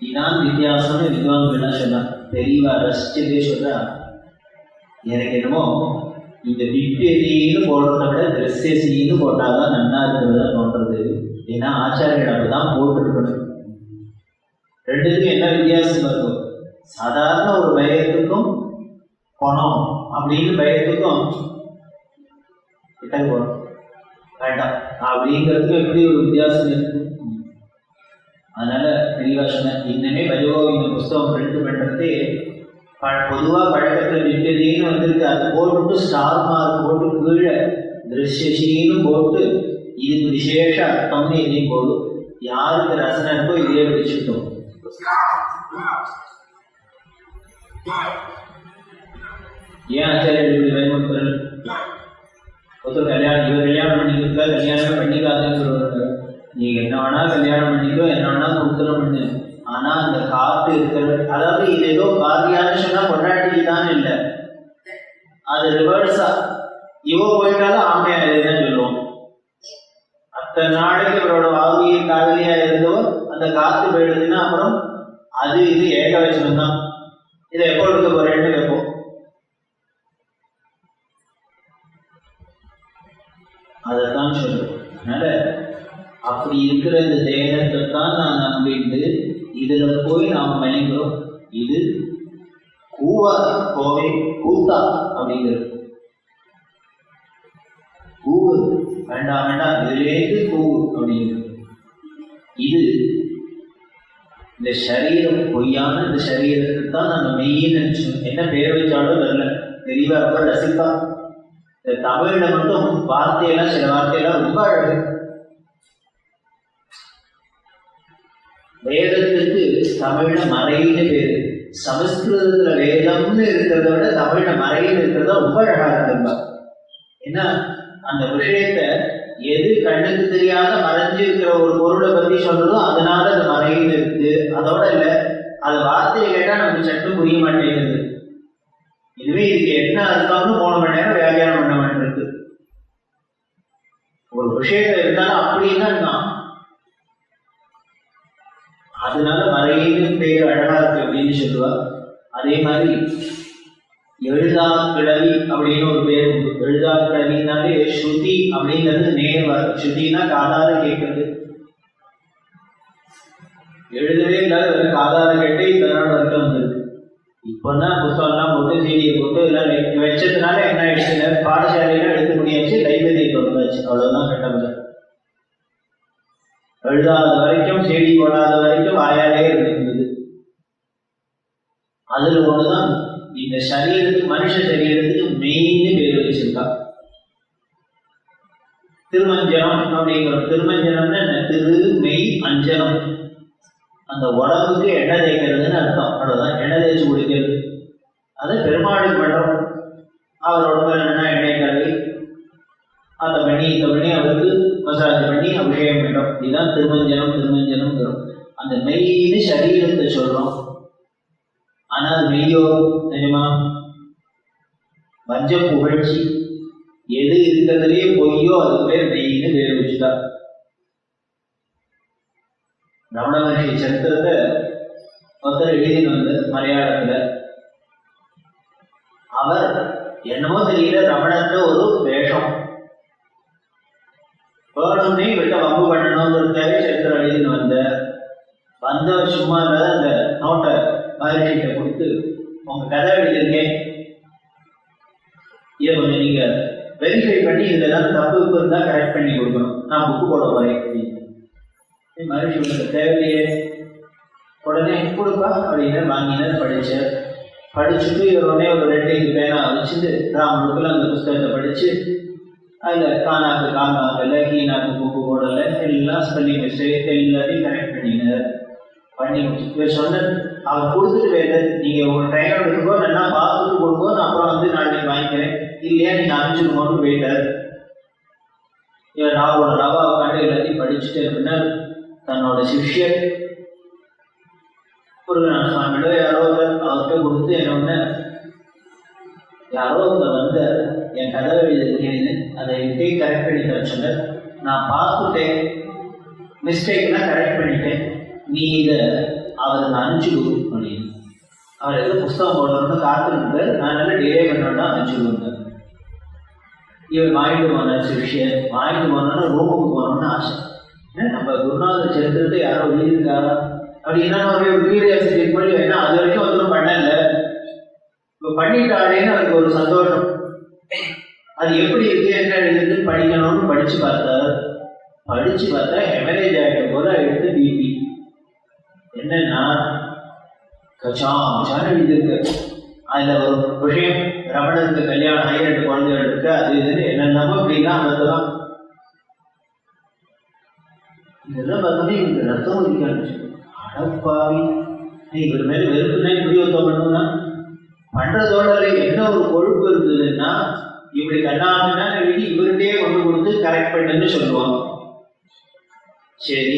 H: இதுதான் வித்தியாசம்னு வித்வான்கள் என்ன சொன்னான், தெளிவா ரசிச்சதே சொல்றா. எனக்கு என்னமோ இந்த விப்பெதின்னு போடுறத விட திரஸ்யசின்னு போட்டாதான் நன்னா இருக்கிறதா தோன்றது. ஏன்னா ஆச்சாரியர்கள் அப்படிதான் போட்டுருக்கணும். ரெண்டுத்துக்கும் என்ன வித்தியாசம் இருக்கும்? சாதாரண ஒரு பயத்துக்கும் பணம் அப்படின்னு பயத்துக்கும் கிட்ட போகணும் வேண்டாம் அப்படிங்கிறதுக்கு எப்படி ஒரு வித்தியாசம் இருக்கு. அதனால தெளிவா சொன்ன. இன்னமே பஜகோவிந்த புஸ்தகம் பிரிண்ட் பண்றதே பொதுவா பழக்கத்துல விட்டதின்னு வந்திருக்கு. அது போட்டு ஸ்டார் மார்க் போட்டு கீழே திருஷ்யசின்னு போட்டு இதுக்கு விசேஷ அர்த்தம்னு இதையும் போடு. யாருக்கு ரசனை இருக்கோ இதே பிடிச்சிட்டோம். ஏன் ஆச்சாரியர்கள் பயமுறுத்தல்? ஒருத்தர் கல்யாணம், இவர் கல்யாணம் பண்ணிக்கிறதுக்கா கல்யாணமே பண்ணிக்காதுன்னு நீங்க என்ன வேணா கல்யாணம் பண்ணிக்கோ, என்ன வேணா கொடுத்தனம் பண்ணு, ஆனா அந்த காத்து இருக்கிற, அதாவது இது ஏதோ காரியான்னு சொன்னா கொண்டாட்டி தான் இல்லை, அது ரிவர்ஸா. இவோ போயிட்டாலும் ஆமையா இதுதான் சொல்லுவோம். அத்தனை நாளைக்கு இவரோட வாவிய காதலியா இருந்தவர் அந்த காத்து போயிடுதுன்னா அப்புறம் அது இது ஏகவச்சனம் தான். இதை எப்போ எடுக்க போறேன்னு கேட்போம். அதைத்தான் சொல்லுவோம். அதனால அப்படி இருக்கிற இந்த தேகத்தை தான் நான் நம்பிட்டு இதுல போய் நாம் மயங்குறோம். இது கூவா கோவை கூத்தா அப்படிங்கிறது. கூவு வேண்டாம் வேண்டாம், இதுலேருந்து கூவு அப்படிங்கிறது. இது இந்த சரீரம், பொய்யான இந்த சரீரத்துக்கு தான் நாங்கள் மெய்யின்னு நினைச்சோம். என்ன பேர் வச்சாலும் வரல, தெளிவா ரொம்ப ரசிப்பா. இந்த தமிழ்ல மட்டும் வார்த்தையெல்லாம், சில வார்த்தையெல்லாம் ரொம்ப அழகு. வேதத்துக்கு தமிழ்ல மறைன்னு பேரு. சமஸ்கிருதத்துல வேதம்னு இருக்கிறத விட தமிழ்ல மறைன்னு இருக்கிறதா ரொம்ப அழகா இருக்குப்பா. ஏன்னா அந்த விஷயத்த எது கண்ணுக்கு தெரியாத மறைஞ்சு இருக்கிற ஒரு பொருளை பத்தி சொல்றதோ அதனால அது மறைன்னு இருக்கு. அதோட இல்ல, அது வார்த்தையை கேட்டா நமக்கு சட்டம் புரிய மாட்டேங்குது. இதுவே இதுக்கு என்ன அர்த்தம்னு 3 மணி நேரம் வியாக்கியானம் பண்ண வேண்டியிருக்கு. ஒரு விஷயத்த இருந்தாலும் அப்படின்னா தான். அதனால மறைன்னு பேர் அழகா இருக்கு அப்படின்னு சொல்லுவா. அதே மாதிரி எழுதா கிழவி அப்படின்னு ஒரு பேர் உண்டு. எழுதா கிழவினாலே ஸ்ருதி அப்படிங்கிறது நேர் வரும். ஸ்ருதினா காதால கேட்கறது. எழுதவே இல்லாத காதால கேட்டு இதனோட வரைக்கும் வந்திருக்கு. இப்போதான் புத்தகம்லாம் போட்டு சீடியை போட்டு எல்லாம் வச்சதுனால என்ன ஆயிடுச்சு, பாடசாலையில எடுத்து முடியாச்சு, லைப்ரரியை தொடர்ந்தாச்சு. அவ்வளவுதான் கட்டமில்லை. எழுதாத வரைக்கும், செடி போடாத வரைக்கும் வாயாலே இருந்தது. அதுல ஒண்ணுதான் இந்த சரீரத்துக்கு, மனுஷ சரீரத்துக்கு மெயின் பேர் வச்சிருக்கா திருமஞ்சனம் அப்படிங்கிற. திருமஞ்சனம்னா என்ன? திரு மெய் அஞ்சனம். அந்த உடம்புக்கு எண்ணெய் தேய்க்கிறதுன்னு அர்த்தம். அவ்வளவுதான், எண்ணெய் தேய்ச்சி குடிக்கிறது. அதை பெருமாளுக்கு பண்றோம். அவர் உடம்புல என்னன்னா எண்ணெய் கழுவி அதை பண்ணி இதை பண்ணி அவருக்கு மசாஜ் பண்ணி அபிஷேகம் பண்றோம். இதுதான் திருமஞ்சனம். திருமஞ்சனம் தரும். அந்த மெய்னு சரீரத்தை சொல்றோம். ஆனா அது மெய்யோ தெரியுமா? வஞ்ச புகழ்ச்சி. எது இருக்கிறதுலயே பொய்யோ அது பேர் மெய்னு பேர் வச்சுட்டா. ரமண மகர்ஷி சரித்திரத்தை ஒருத்தர் எழுதிட்டு வந்து மலையாளத்துல, அவர் என்னமோ தெரியல ரமணத்துல ஒரு வேஷம் வேணும்னே விட்ட வம்பு பண்ணணுங்கிறதுக்காக சரித்திரம் எழுதிட்டு வந்தவர் சும்மா இல்லாத அந்த நோட்டை மகர்ஷிட்ட கொடுத்து, உங்க கதை எழுதியிருக்கேன், இதை கொஞ்சம் நீங்க வெரிஃபை பண்ணி இதுல ஏதாவது தப்பு இருந்தா கரெக்ட் பண்ணி கொடுக்கணும், நான் புக்கு போட போறேன் அப்படின்னு. மகர்ஷி உங்களுக்கு தேவையே, உடனே கொடுப்பா அப்படின்னு வாங்கினார். படிச்சுட்டு இவர் உடனே ஒரு 2 பேனா வச்சுட்டு ராமனுக்குள்ள அந்த புஸ்தகத்தை படிச்சு அதுல காணாக்கு காணாங்கல்ல, கீனாக்கு புக்கு போடல, எல்லாம் ஸ்பெல்லிங் மிஸ்டேக் எல்லாத்தையும் கரெக்ட் பண்ணினார். பண்ணி இவர் சொன்ன அவர் கொடுத்துட்டு போயிட்டார். நீங்க உங்க ட்ரைன் எடுத்துக்கோ, நல்லா பார்த்துட்டு கொடுக்கோ, நான் அப்புறம் வந்து நாளைக்கு வாங்கிக்கிறேன், இல்லையா நீங்க அனுப்பிச்சுக்கோன்னு போயிட்டார். இவர் ராவோட ரவா உட்காந்து எல்லாத்தையும் படிச்சுட்டு அப்படின்னா தன்னோட சிஷ்யர் முருகநாத சுவாமியோட யாரோ அவர்கிட்ட கொடுத்து என்ன யாரோ வந்து என் கதவை எழுதுகிறேன்னு அதை எப்படி கரெக்ட் பண்ணி தர சொன்னார். நான் பார்த்துட்டேன், மிஸ்டேக்னா கரெக்ட் பண்ணிட்டேன், நீ இதை அவருக்கு அனுப்பிச்சுடு அப்படின்னு. அவர் ஏதோ புஸ்தகம் போடணும்னு காத்துருந்தார். நான் நல்லா டிலே பண்ணோன்னா அனுப்பிச்சுடுவாங்க. இவர் வாங்கிட்டு போனார் சிஷ்யர். வாங்கிட்டு போனோன்னா ரூமுக்கு போகணும்னு ஆசை. நம்ம குருநாதர் சரித்திரத்தை யாரோ எழுதியிருக்காரா அப்படின்னா ஒரு கியூரியாசிட்டி பண்ணி வேணா அது வரைக்கும் ஒன்றும் பண்ணல, இப்போ பண்ணிட்டாளேன்னு அவருக்கு ஒரு சந்தோஷம். அது எப்படி இருக்கு என்ன எழுதுன்னு படிக்கணும்னு படிச்சு பார்த்தா ஹெமரேஜ் ஆகிட்ட போல எடுத்து பிபி என்னன்னா கச்சாமச்சான்னு எழுதியிருக்கு. அதுல ஒரு விஷயம், ரமணருக்கு கல்யாணம் ஆகி 2 குழந்தைகள் இருக்கு, அது இதுன்னு என்னென்னமோ அப்படின்னா அதெல்லாம் இதெல்லாம் பார்த்தோன்னே இவருக்கு ரத்தம் ஒதுக்கான்னு அடப்பாவி, நீ இவர் மேல வெறுப்புனா இப்படி ஒருத்தம் பண்ணணும்னா பண்றதோட என்ன ஒரு கொழுப்பு இருந்ததுன்னா இப்படி கண்ணாமன்னா எழுதி இவர்கிட்டயே கொண்டு கொடுத்து கரெக்ட் பண்ணுன்னு சொல்லுவான். சரி,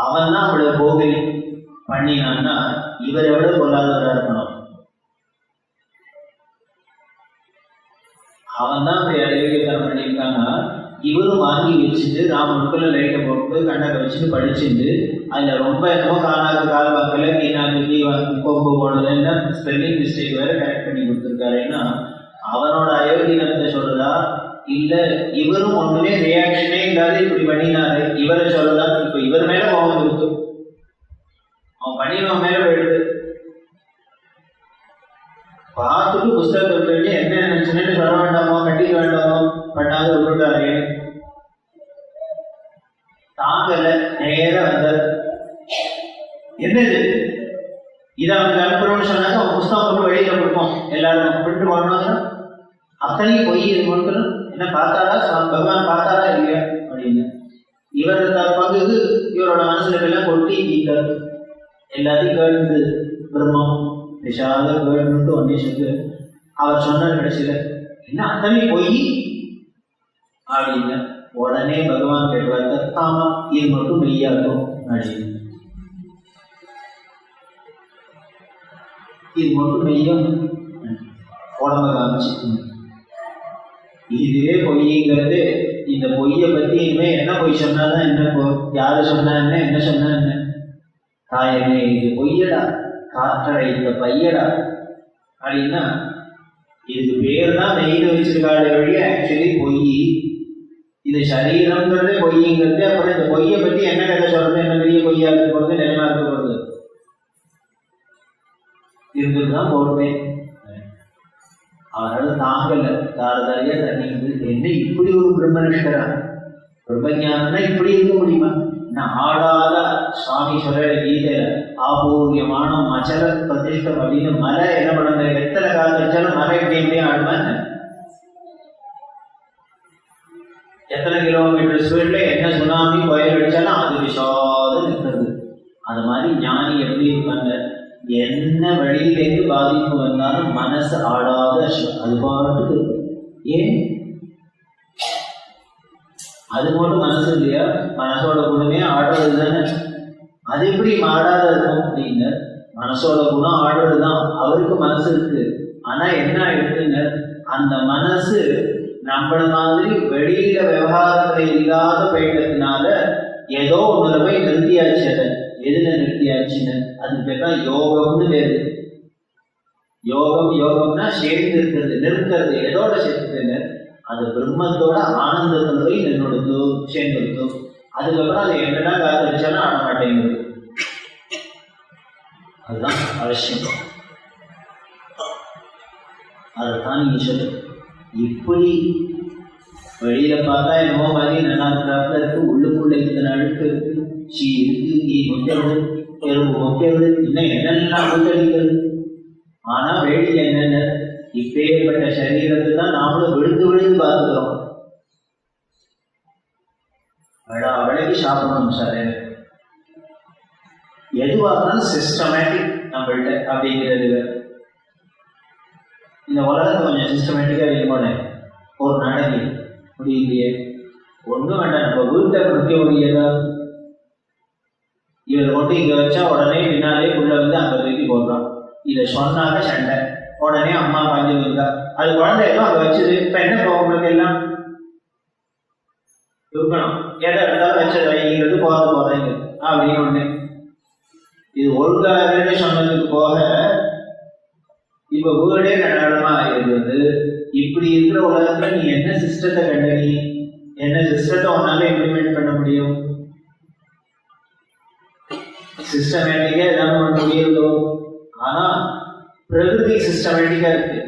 H: அவன் தான் அவளை போகலி பண்ணினான்னா இவர் எவ்வளவு பொருளாதாரம் இருக்கணும். அவன் தான் இப்படி அடைவிக்கத்தான் பண்ணியிருக்காங்கன்னா இவரும் வாங்கி வச்சுட்டு ராமனுக்குள்ள லைட்டை போட்டு கண்ணை வச்சுட்டு படிச்சுட்டு அதுல ரொம்ப என்னமோ காணாத கால பார்க்கல நீனாக்கு கொம்பு போடுறதுன்னா ஸ்பெல்லிங் மிஸ்டேக் வேற கரெக்ட் பண்ணி கொடுத்துருக்காருன்னா அவனோட அயோக்கியத்தை சொல்றதா இல்ல இவரும் ஒண்ணுமே ரியாக்ஷனே இல்லாத இப்படி பண்ணினாரு இவரை சொல்லதா? இப்ப இவர் மேல கோபம் இருக்கு, அவன் பண்ணினவன் மேல போயிடுது. பார்த்துட்டு புஸ்தகத்தை போயிட்டு என்ன நினைச்சுன்னு சொல்ல வேண்டாமோ கட்டிக்க வேண்டாமோ பண்ணாத விட்டுட்டாரு. தாங்கல, நேர வந்தார். என்னது இதை அவனுக்கு அனுப்புறோம்னு சொன்னாங்க. அவன் புஸ்தகம் கொண்டு வெளியில கொடுப்போம், எல்லாரும் விட்டு போனோம்னா அத்தனையும் பொய் இது கொடுக்கணும். என்ன பார்த்தாரா பகவான் பார்த்தாரா இல்லையா அப்படின்னு இவர் பங்குக்கு இவரோட மனசுல எல்லாம் கொட்டி தீக்காரு. எல்லாத்தையும் கேட்டு பிரம்மம் விஷால கேட்டு ஒன்னே சொல்லு அவர் சொன்னார் கடைசியில என்ன அத்தனை பொய் அப்படின்னு. உடனே பகவான் கேட்பாரு, ஆமா இது மட்டும் மெய்யாகும் அப்படின்னு. இது மட்டும் மெய்யும் உடம்ப காமிச்சு இதுவே பொய்ங்கிறது. இந்த பொய்யை பத்தி இனிமே என்ன பொய் சொன்னாதான் என்ன, யாரு சொன்னா என்ன சொன்னா என்ன, தாயமே இது பொய்யடா, காற்றடை இந்த பையடா அப்படின்னா இதுக்கு பேர் தான் மெய்னு வச்சிருக்காரு வழி ஆக்சுவலி பொய். இது சரீரம்ங்கிறது பொய்ங்கிறது. அப்புறம் இந்த பொய்யை பத்தி என்ன கதை சொல்றது, என்ன பெரிய பொய்யா இருக்க போறது, நிலமா இருக்க போறது இருந்துதான் போடுவேன். அவனால தாங்கல, தாரதாரியா தண்ணிக்குது. என்ன இப்படி ஒரு பிரம்மனிஷ்டரா, பிரம்மஞானம்னா இப்படி இருக்க முடியுமா? நான் ஆடாத சுவாமி சொல்ற கீதையில ஆபூரியமான மச்சல பிரதிஷ்டம் அப்படின்னு மலை என்ன பண்ண எத்தனை காலம் வச்சாலும் மலை எப்படி ஆடுமா? எத்தனை கிலோமீட்டர் ஸ்பீட்ல என்ன சுனாமி புயல் அடிச்சாலும் அது விஷாத நிற்கிறது. அது மாதிரி ஞானி எப்படி இருப்பாங்க, என்ன வழியிலேருந்து பாதிப்பு வந்தாலும் மனசு ஆடாத அது பாட்டுக்கு இருக்கு. ஏன் அது மட்டும் மனசு இல்லையா? மனசோட குணமே ஆடுறது தானே. அது எப்படி ஆடாத இருக்கும் அப்படின்னு, மனசோட குணம் ஆடுறதுதான். அவருக்கு மனசு இருக்கு, ஆனா என்ன ஆயிடுதுங்க, அந்த மனசு நம்மள மாதிரி வெளியில விவகாரத்துல இல்லாத போயிட்டதுனால ஏதோ ஒண்ணுல போய் நிறுத்தியாச்சு. அதை எதுல நிறுத்தியாச்சுன்னு அதுக்கு பேர் தான் யோகம்னு பேரு. யோகம்னா சேர்ந்து இருக்கிறது, நிறுத்துறது. எதோட சேர்த்துன்னு அது பிரம்மத்தோட ஆனந்தத்தோட என்னோட சேர்ந்து. அதுக்கப்புறம் அது என்னடா காத்தடிச்சாலும் ஆட மாட்டேங்குது. அதுதான் அவசியம். அதைத்தான் நீங்க சொல்லு. இப்படி வெளியில பார்த்தா என்னமோ மாதிரி நல்லா இருக்கிறாப்புல இருக்கு, உள்ளுக்குள்ள இத்தனை அழுக்கு இருக்கு, சீ இருக்கு, நீ முக்கிறது, எறும்பு முக்கிறது, இன்னும் என்னெல்லாம் முத்தடிக்கிறது. ஆனா வெளியில என்னென்ன இப்பேற்பட்ட சரீரத்தை தான் நாமளும் விழுந்து விழுந்து பார்த்துக்கிறோம். அவளைக்கு சாப்பிடணும் சார், எதுவாக இருந்தாலும் சிஸ்டமேட்டிக் நம்மள்கிட்ட அப்படிங்கிறது. இந்த உலகத்தை கொஞ்சம் சிஸ்டமேட்டிக்கா வைக்கணும். ஒரு நாளைக்கு முடியலையே, ஒன்றும் வேண்டாம், நம்ம வீட்டை முடிக்க முடியாதா? இவர் கொண்டு இங்க வச்சா உடனே பின்னாலே உள்ள வந்து அங்க தூக்கி போடுறான். இதை சொன்னாக்க சண்டை, உடனே அம்மா பாஞ்சு வந்தா அது குழந்தை எல்லாம் அங்க வச்சது. இப்ப என்ன உங்களுக்கு எல்லாம் இருக்கணும், எதை எடுத்தாலும் வச்சது வைங்கிறது போறீங்க அப்படின்னு ஒண்ணு. இது ஒழுங்காகன்னு சொன்னதுக்கு போக இப்ப வீடே நடனமா ஆகிறது. இப்படி இருக்கிற உலகத்துல நீ என்ன சிஸ்டத்தை கண்டனி, என்ன சிஸ்டத்தை உன்னால இம்ப்ளிமெண்ட் பண்ண முடியும்? சிஸ்டமேட்டிக்கா எதாவது பண்ண முடியுதோ? ஆனா பிரகிருதி சிஸ்டமேட்டிக்கா இருக்கு.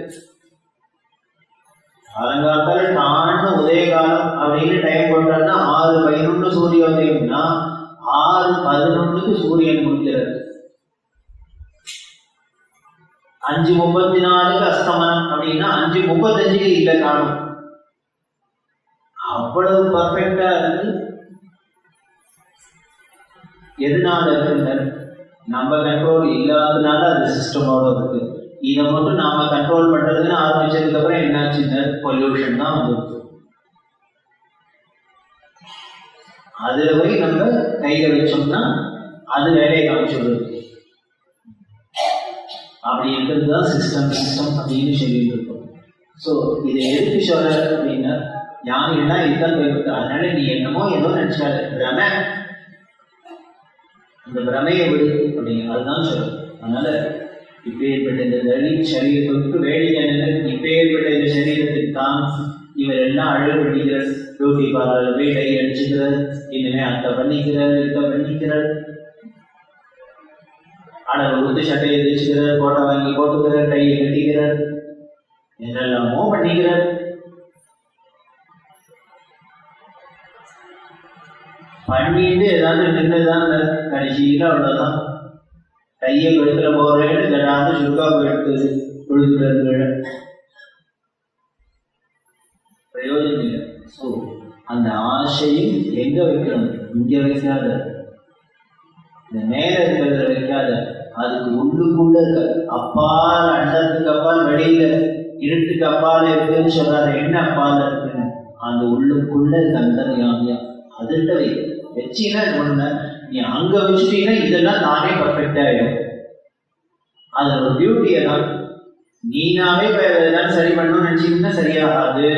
H: காலங்காத்தால தாண்டு உதய காலம் அப்படின்னு டைம் போட்டாருன்னா 6:11 சூரியோதயம்னா 6:11 சூரியன் முடிக்கிறது. 5:34 அஸ்தமனம் அப்படின்னா 5:35 இல்ல காணும். அவ்வளவு பர்ஃபெக்டா இருக்கு. எதனால இருக்குங்க? நம்ம கண்ட்ரோல் இல்லாததுனால அது சிஸ்டமோட இருக்கு. இதை மட்டும் நாம கண்ட்ரோல் பண்றதுன்னு ஆரம்பிச்சதுக்கு அப்புறம் என்னாச்சுங்க? பொல்யூஷன் தான் வந்துருக்கு. அதுல போய் நம்ம கையில வச்சோம்னா அது வேலையை காமிச்சுடுறது. அப்படி இருக்கிறதுதான் சிஸ்டம் அப்படின்னு சொல்லிட்டு இருக்கோம். ஸோ இதை எதுக்கு சொல்ற அப்படின்னா, ஞானிகள்னா இதுதான் போயிருக்கு. அதனால நீ என்னமோ ஏதோ நினைச்சாரு பிரமை, அந்த பிரமையை விடு அப்படிங்க, அதுதான் சொல்றது. அதனால இப்ப ஏற்பட்ட இந்த தலித் சரீரத்துக்கு வேடிக்கை இப்ப ஏற்பட்ட இந்த சரீரத்துக்கு தான் இவர் எல்லாம் அழகு பண்ணிக்கிறார். பியூட்டி பார்லர் போய் கை அடிச்சுக்கிறார், இனிமே அத்தை பண்ணிக்கிறார், இதை பண்ணிக்கிறார், அடவை ஊத்து சட்டையை தைச்சுக்கிறார், கோட்டை வாங்கி போட்டுக்கிறார், கையை கட்டிக்கிறார், என்னெல்லாமோ பண்ணிக்கிறார். பண்ணிட்டு ஏதாவது நின்றுதான் கடைசியில அவ்வளவுதான். கையை கழுத்துல போறேன்னு கடாந்து சுருக்கா போயிட்டு விழுந்துறது, பிரயோஜனம் இல்லை. ஸோ அந்த ஆசையும் எங்க வைக்கணும்? இங்க வைக்காத, இந்த மேல இருக்கிறத வைக்காத, அதுக்கு உள்ளுக்குள்ள அப்பால், அண்டத்துக்கு அப்பால், வெளியில இருட்டுக்கு அப்பால் இருக்குன்னு சொல்றாரு. என்ன அப்பால் இருக்குன்னு? அந்த உள்ளுக்குள்ள அந்தர்யாமியா அதுட்ட வை. வச்சீங்கன்னா ஒண்ணு, நீ அங்க வச்சுட்டீங்கன்னா இதெல்லாம் நானே பர்ஃபெக்டா ஆயிடும். அது ஒரு பியூட்டியை தான். நீனாவே ஏதாவது சரி பண்ணணும்னு நினைச்சீங்கன்னா சரியாகாது.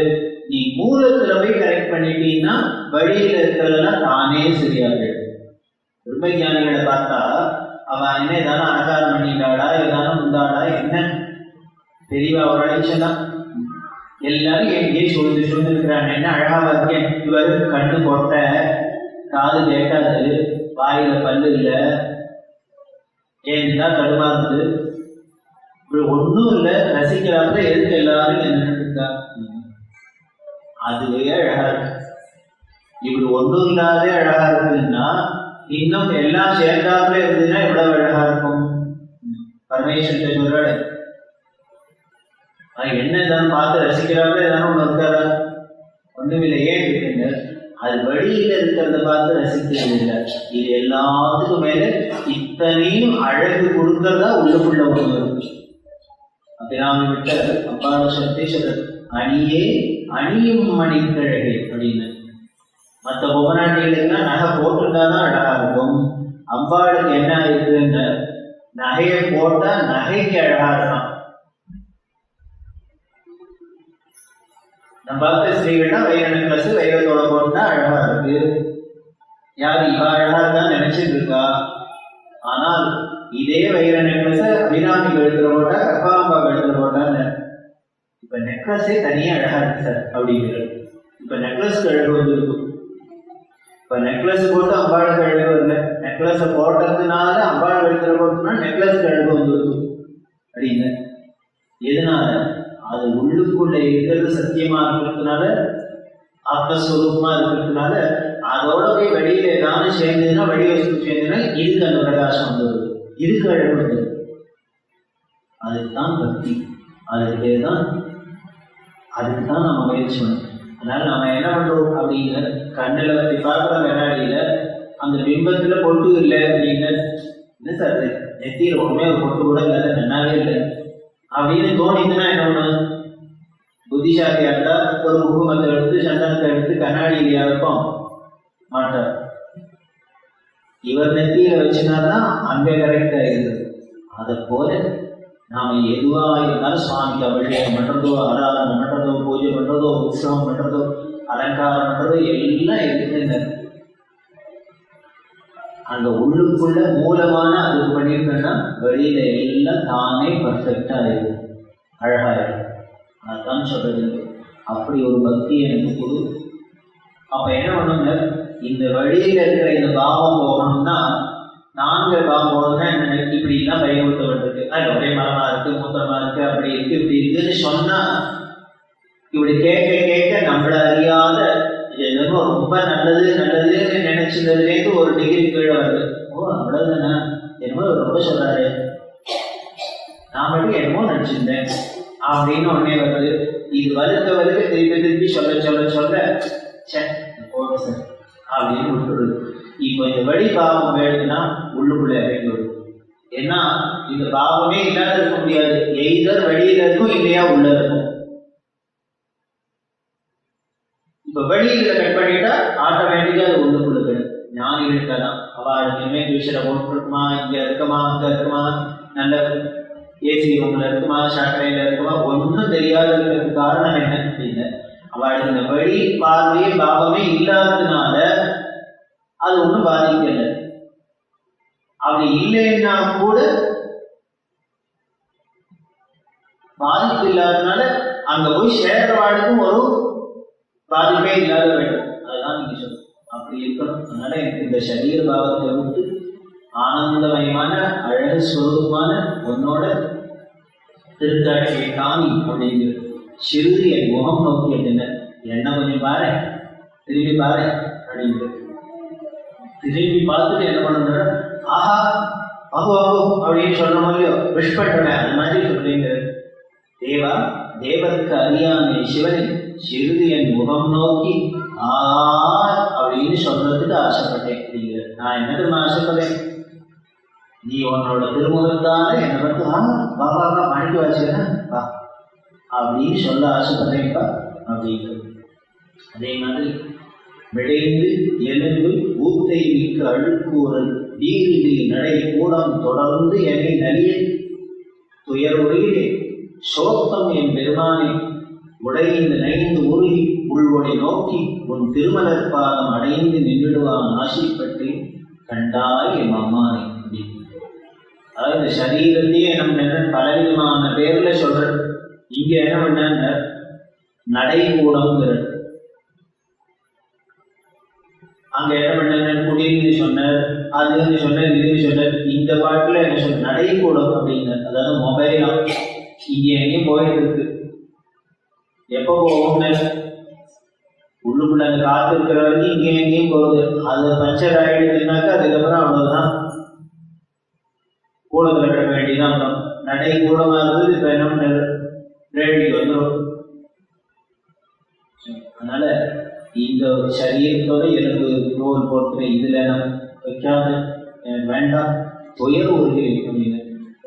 H: நீ மூலத்துல போய் கரெக்ட் பண்ணிட்டீங்கன்னா வழியில இருக்கிறதெல்லாம் தானே சரியாகிடும். உண்மை ஞானிகளை பார்த்தா அவன் என்ன ஏதாவது அலங்காரம் பண்ணிட்டாடா, ஏதாவது முந்தாடா, என்ன தெரியவா ஒரு அடிச்சதான் எல்லாரும் எங்கேயே சொல்லிட்டு இருக்கிறாங்க. என்ன அழகா இருக்கேன், இவர் கண்ணு போட்ட, காது கேட்காது, வாயில பல்லு இல்ல, ஏன்னா தடுமாறுது, இப்படி ஒன்னும் இல்ல, ரசிக்கிறாங்க. எதுக்கு எல்லாரும் என்ன இருக்கா? அதுவே அழகா இருக்கு. இப்படி ஒன்றும் இல்லாதே அழகா இருக்குதுன்னா இன்னும் எல்லாம் சேர்ந்தாப்புல இருந்ததுன்னா எவ்வளவு அழகா இருக்கும். பரமேஸ்வரன் சொல்றாரு, என்னதான் பார்த்து ரசிக்கிறாங்க, ஏதாவது ஒண்ணு இருக்காரா? ஒண்ணுமில்லை. ஏன் இருக்குங்க? அது வழியில இருக்கிறத பார்த்து ரசிக்கிறது இல்லை. இது எல்லாத்துக்கும் மேல இத்தனையும் அழகு கொடுக்கறதா உள்ளுக்குள்ள ஒண்ணு இருக்கு. அப்படினாம விட்ட அப்பாட சக்தீஸ்வரர் அணியே அணியும் மணிக்கழகே அப்படின்னு. மற்ற பொம்மநாட்டிகளுக்குலாம் நகை போட்டுட்டாதான் அழகா இருக்கும். அம்பாளுக்கு என்ன இருக்குன்னு நகையை போட்டா நகைக்கு அழகா இருக்கும். நம்ம பார்த்த ஸ்ரீகள்னா வைர நெக்லஸ் வைரத்தோட போட்டா அழகா இருக்கு. யாரு இவ அழகா இருக்கான்னு நினைச்சிட்டு இருக்கா. ஆனால் இதே வைர நெக்லஸ் அபிராமி கழுத்துல போட்டா, கப்பாம்பா கழுத்துல போட்டான்னு. இப்ப நெக்லஸே தனியா அழகா இருக்கு சார் அப்படிங்கிறது. இப்ப நெக்லஸ்க்கு அழகு வந்துருக்கும். இப்ப நெக்லஸ் போட்டு அம்பாளுக்கு அழகு வரல, நெக்லஸ் போட்டதுனால அம்பாள் கழுத்துல போட்டோம்னா நெக்லஸ்க்கு அழகு வந்துருக்கும் அப்படின்னு. எதனால? அது உள்ளுக்குள்ள இருக்கிறது சத்தியமா இருக்கிறதுனால, ஆத்மஸ்வரூபமா இருக்கிறதுனால. அதோட போய் வெளியில ஏதாவது சேர்ந்ததுன்னா, வெளி வசதி சேர்ந்ததுன்னா இதுக்கு அந்த பிரகாசம் வந்துடுது, இதுக்கு அழகு வந்துடுது. அதுதான் பக்தி. அதுக்குதான் நம்ம முயற்சி பண்ணணும். அதனால நம்ம என்ன பண்றோம் அப்படிங்கிற கண்ணில் பார்க்குற கண்ணாடியில அந்த பிம்பத்துல பொட்டு இல்லை அப்படிங்கிற இல்லை சார் நெத்தியில் ஒன்றுமே ஒரு பொட்டு கூட இல்லை, நன்னாவே இல்லை அப்படின்னு தோணிச்சுன்னா என்ன ஒண்ணு, புத்திசாலியா இருந்தா ஒரு குங்குமத்தை எடுத்து சந்தனத்தை எடுத்து கண்ணாடியிலேயே வைப்போம் மாட்டார். இவர் நெத்தியில வச்சுனாதான் அங்கே கரெக்டா இருக்குது. அதை போல நாம எதுவா இருந்தாலும் சுவாமிக்கு அபிஷேகம் பண்றதோ, ஆராதனை பண்றதோ, பூஜை பண்றதோ, உற்சவம் பண்றதோ, அலங்காரம் பண்றதோ எல்லாம் இருக்குங்க. அந்த உள்ளுக்குள்ள மூலமான அதுக்கு பண்ணியிருக்கேன்னா வெளியில எல்லாம் தானே பர்ஃபெக்டா இருக்கும், அழகா இருக்கும். அதுதான் சொல்றது. அப்படி ஒரு பக்தி எனக்கு கொடு. அப்ப என்ன பண்ணுங்க, இந்த வழியில இருக்கிற இந்த பாவம் போகணும்னா, நாங்கள் பாவம் போகணும்னா என்ன, இப்படி எல்லாம் பயன்படுத்தப்பட்டிருக்கு, அது ஒரே மரமா இருக்கு, மூத்தமா இருக்கு, அப்படி இருக்கு, இப்படி இருக்குன்னு சொன்னா இப்படி கேட்க கேட்க நம்மள அறியாத என்னமோ ரொம்ப நல்லது நல்லதுன்னு நினைச்சதுலேருந்து ஒரு டிகிரி கீழே வருது. ஓ அவ்வளவுதானா, என்னமோ ரொம்ப சொல்றாரு, நான் மட்டும் என்னமோ நினைச்சிருந்தேன் அப்படின்னு உடனே வருது. இது வலுக்க வலுக்க திருப்பி திருப்பி சொல்ல சொல்ல சொல்ல போதும் சார் அப்படின்னு விட்டுருது. இப்போ இந்த வழி பாவம் வேணும்னா உள்ளுக்குள்ள இறங்கி வரும். ஏன்னா இந்த பாவமே இல்லாத இருக்க முடியாது. எய்தர் வெளியில இருக்கும், இல்லையா உள்ள இருக்கும். இப்ப வெளியில கட் பண்ணிட்டா ஆட்டோமேட்டிக்கா அது உள்ளுக்குள்ள போயிடும். ஞானிகள் இருக்கலாம், அவளுக்கு இனிமேல் டியூஷனை போட்டுருக்குமா, இங்க இருக்குமா, அங்க இருக்குமா, நல்ல ஏசி ரூம்ல இருக்குமா, சாக்கடையில இருக்குமா, ஒன்றும் தெரியாத இருக்கிறதுக்கு காரணம் என்ன அப்படின்னு, அவளுக்கு இந்த வழி பார்வையே பாவமே இல்லாததுனால அது ஒன்றும் பாதிக்கல. அப்படி இல்லைன்னா கூட பாதிப்பு இல்லாததுனால அங்க போய் சேர்றவாளுக்கும் ஒரு பாதிப்பே இல்லாத வேண்டும். அதுதான் நீங்க சொல்லுங்க, அப்படி இருக்கணும். அதனால எனக்கு இந்த சரீர பாவத்தை விட்டு ஆனந்தமயமான அழக ஸ்வரூபமான உன்னோட திருக்காட்சியை காமி அப்படிங்கிற சிறிது என் முகம் நோக்கி என்ன கொஞ்சம் பாரு, திரும்பி பாரு அப்படிங்கிற. திரும்பி பார்த்துட்டு என்ன பண்ணுற, ஆஹா அகோ அகோ அப்படின்னு சொல்ற மாதிரியோ விஷ் பண்றேன், அது மாதிரி சொல்றீங்க. தேவா தேவருக்கு அறியாமை சிவனை சிறிது என் முகம் நோக்கி அப்படின்னு சொல்றதுக்கு ஆசைப்பட்டேன் அப்படிங்கிற. நான் என்னதுன்னு ஆசைப்பட்டேன், நீ உன்னோட திருமுகத்தால என்னை பார்த்து பாபா மணிக்கு வச்சுக்கிறேன் அப்படின்னு சொல்ல ஆசைப்பட்டேன்ப்பா அப்படிங்கிறது. அதே மாதிரி விளைந்து எலும்பு ஊத்தை மிக்க அழுக்கூறல் வீரிடி நடை கூடம் தொடர்ந்து என்னை நலிய துயருடையிலே சோத்தம் என் பெருமானை உடைந்து நைந்து உருகி உள்வொடை நோக்கி உன் திருமலர் பாதம் அடைந்து நின்றுடுவான் ஆசைப்பட்டு கண்டாய் என் அம்மானை அப்படின்னு. அதாவது இந்த சரீரத்தையே நம்ம என்ன பலவிதமான பேர்ல சொல்றது. இங்க என்ன பண்ண நடைகூடம்ங்கிற, அங்க என்ன பண்ண குடின்னு சொன்னார், அதுன்னு சொன்னார், இதுன்னு சொன்னார். இந்த பாட்டுல என்ன சொன்ன நடைகூடம் அப்படிங்க, அதாவது மொபைலா இங்க எங்கேயும் போயிட்டு இருக்கு. எப்போ போகும்னு உள்ளுக்குள்ள அந்த காத்து இருக்கிற வரைக்கும் இங்கே எங்கேயும் போகுது. அது பஞ்சர் ஆயிடுதுனாக்கா அதுக்கப்புறம் அவ்வளவுதான், கூடத்துல கிடக்க வேண்டியதான். நடை கூடமா இருந்தது, இப்ப என்ன பண்ண ரேடியோ வந்துடும். அதனால இந்த சரீரத்தோட எனக்கு நூல் போட்டு இதுல வைக்காத வேண்டாம், துயர் உறுதி வைக்க முடியல,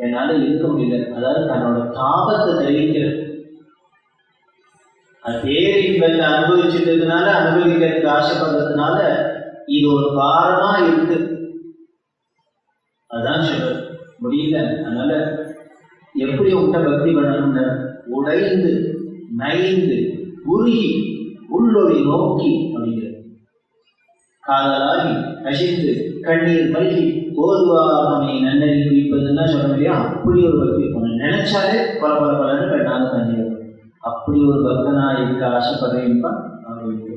H: என்னால இருக்க முடியல. அதாவது தன்னோட தாபத்தை தெரிவிக்கிறது. பேரின்பத்தை அனுபவிச்சுட்டதுனால, அனுபவிக்கிறதுக்கு ஆசைப்படுறதுனால இது ஒரு காரணமா இருக்கு. அதுதான் சொல்றது முடியல. அதனால எப்படி உண்ட பக்தி பண்ணணும்னு உடைந்து நைந்து உருகி உள்ளொளி நோக்கி அப்படிங்கிறது. காதலாகி கசிந்து கண்ணீர் மல்கி போதுவாமை நன்னறி குவிப்பதுன்னா சொல்ல முடியும். அப்படி ஒரு பக்தி பண்ண நினைச்சாலே பல பல பலன்னு கண்ணாக தண்ணீர். அப்படி ஒரு பக்தனா இருக்க ஆசைப்படுறேன்ப்பா அப்படின்னு.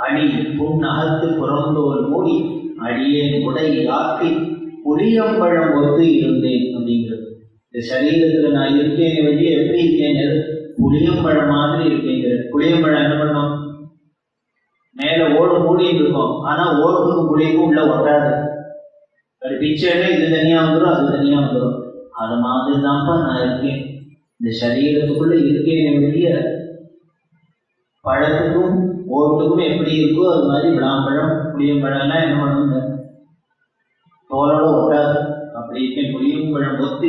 H: அடி புண்ணகத்து புறந்தோல் மூடி அடியேன் உடை ஆக்கி புளியம்பழம் ஒத்து இருந்தேன் அப்படிங்கிறது. இந்த சரீரத்துல நான் இருக்கேன் வெளியே எப்படி இருக்கேன், புளியம்பழம் மாதிரி இருக்கேங்கிற. புளியம்பழம் என்ன பண்ணோம், மேல ஓடு மூடிட்டு இருக்கும், ஆனா ஓடுக்கும் புளியக்கும் உள்ள ஒட்டாது. அது பிச்சையில இது தனியா வந்துடும், அது தனியா வந்துடும். அது மாதிரி தான்ப்பா நான் இருக்கேன். இந்த சரீரத்துக்குள்ள இருக்கேன் வெளிய பழத்துக்கும் ஓட்டுக்கும் எப்படி இருக்கோ அது மாதிரி விளாம்பழம் புளியம்பழம்லாம் என்ன பண்ணுங்க தோலோட ஒட்டாது. அப்படி இருக்க புளியும் பழம் ஒத்து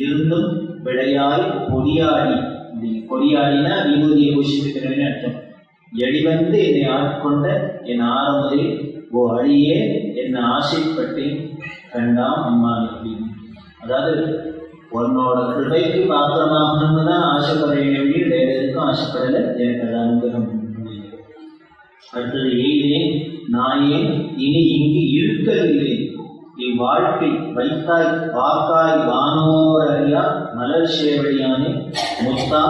H: இருந்தும் விளையாய் பொடியாடி. பொடியாடினா விபூதியை பூசிக்கிறேன்னு அர்த்தம். எளிவந்து என்னை ஆட்கொண்ட என் ஆரம்பே ஓ அழியே என்னை ஆசைப்பட்டேன் கண்டாம் அம்மான் அப்படின்னு. அதாவது உன்னோட கிருபைக்கு பாத்திரமாகணும்னு தான் ஆசைப்படுறேன், வேற எதுக்கும் ஆசைப்படலை, எனக்கு அது அனுகிரகம். அடுத்தது எய்தேன் நாயேன் இனி இங்கு இருக்கவில்லை, இவ்வாழ்க்கை வைத்தாய் வாக்காய் வானோர் அறியா மலர் சேவடியானே முத்தா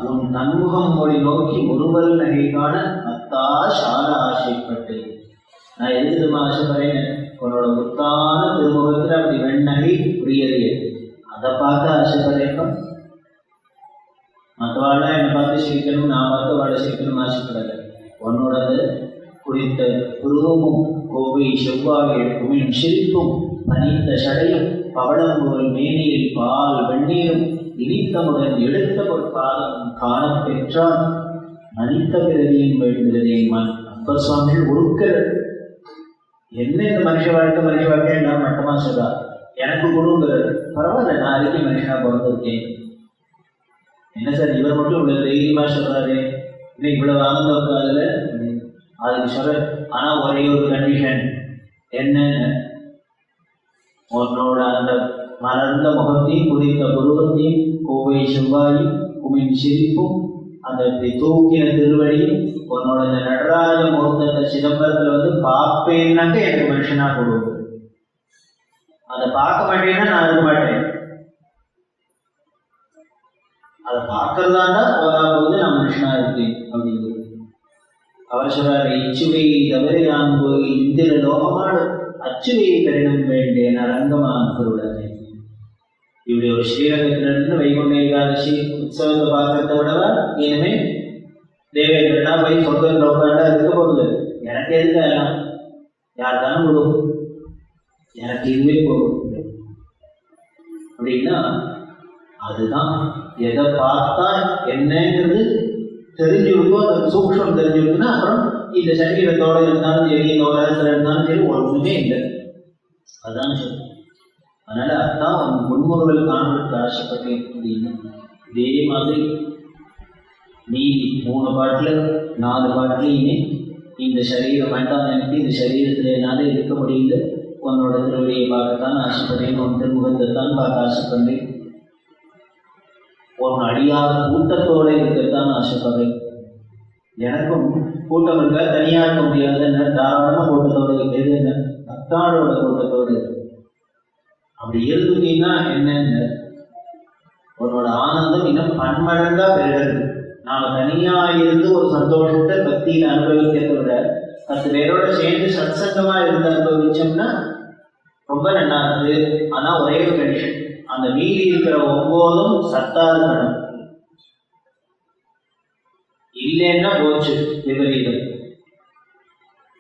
H: உன் தன்முகம் மொழி நோக்கி ஒருவல் நகை காண அத்தா சால ஆசைப்பட்டேன். நான் எதுக்கு ஆசைப்படுறேன், உன்னோட முத்தான திருமுகத்துல அப்படி வெண்ணகை புரியலையே, அதை பார்த்து ஆசைப்படுறேன். மற்றவாழ்லாம் என்னை பார்த்து சிரிக்கணும், நான் பார்த்து வாழ சிரிக்கணும் ஆசைப்படலை. உன்னோடது குறித்த புருவமும் கோவை செவ்வாய் எடுக்கும் சிரிப்பும் பனித்த சடையும் பவளம்போல் மேனியில் பால் வெந்நீரும் இனித்தமுடன் எடுத்த பொற்பாதம் காண பெற்றால் மனித பிறவியும் வேண்டுகிறதே மண். அப்பர் சுவாமிகள் உருக்கிறது என்ன இந்த மனுஷ வாழ்க்கை எல்லாம் மட்டமா சொல்றா, எனக்கு கொடுங்கிறது. பரவாயில்ல, நான் அதுக்கு மனுஷனா பிறந்திருக்கேன். என்ன சார் இவர் மட்டும் இவ்வளவு தைரியமா சொல்றாரு, இன்னும் இவ்வளவு ஆனந்தம் அதுல அதுக்கு சொல்ற. ஆனா ஒரே ஒரு கண்டிஷன் என்ன, உன்னோட அந்த மலர்ந்த முகத்தையும் குறித்த குருவத்தையும் கோவை செவ்வாயும் குமின் சிரிப்பும் அந்த தூக்கின திருவடியும் உன்னோட இந்த நடராஜ முகூர்த்த சிதம்பரத்துல வந்து பார்ப்பேன்னாக்க எனக்கு மனுஷனா கொடுக்கும். அதை பார்க்க மாட்டேன்னா நான் இருக்க மாட்டேன். அதை பார்க்கறதாண்டா போது நான் மனுஷனா இருக்கேன் அப்படிங்கிறது. அவர் சொல்றாரு, இச்சுவை தவிர நான் போய் இந்திர லோகமாடு அச்சுவையை கடினம் வேண்டேன் அரங்கமான பொருளாக. இப்படி ஒரு ஸ்ரீரங்கத்திலிருந்து வைகுண்ட ஏகாதசி உற்சவத்தை பார்க்கறத விடவா இனிமே தேவேந்திரனா போய் சொர்க்கத்தில் உட்காண்டா இருக்க போகுது. எனக்கு எதுக்கு எல்லாம் யார் தானே கொடுக்கும், எனக்கு இதுவே போகும் அப்படின்னா அதுதான். எதை பார்த்தா என்னங்கிறது தெரிஞ்சுருக்கோ, அந்த சூக்ஷம் தெரிஞ்சுருக்குன்னா அப்புறம் இந்த சரீரத்தோட இருந்தாலும் சரி, இந்த உலகத்துல இருந்தாலும் சரி, ஒன்றுமே இல்லை. அதான் சொல்லுங்க. அதனால அதான் அவங்க முன்முறைகள் காண்பதற்கு ஆசைப்பட்டேன் அப்படின்னு. இதே மாதிரி மீதி 3 பாட்டுல 4 பாட்டுலையுமே இந்த சரீரம் வேண்டாம், எனக்கு இந்த சரீரத்துல என்னால இருக்க முடியல, உன்னோட திருவடியை பார்க்கத்தான் ஆசைப்பட்டேன், உன் திருமுகத்தைத்தான் பார்க்க ஆசைப்பட்டேன், உன் அடியாத கூட்டத்தோடு இருக்கத்தான் ஆசைப்படுறேன். எனக்கும் கூட்டம் இருக்க, தனியா இருக்க முடியாது, தாராளமா கூட்டத்தோடு எது என்ன பக்தாளோட கூட்டத்தோடு. அப்படி இருந்துட்டீங்கன்னா என்னன்னு உன்னோட ஆனந்தம் இன்னும் பன்மடங்கா பெறுகிறது. நாம தனியா இருந்து ஒரு சந்தோஷத்தை பக்தியில அனுபவிக்கிறத விட 10 பேரோட சேர்ந்து சத்சங்கமா இருந்து அனுபவிச்சோம்னா ரொம்ப நல்லா இருக்கு. ஆனா ஒரே ஒரு கண்டிஷன், அந்த மீறி இருக்கிற 9 சத்தா இருக்கணும், இல்லைன்னா போச்சு விபரீதம்.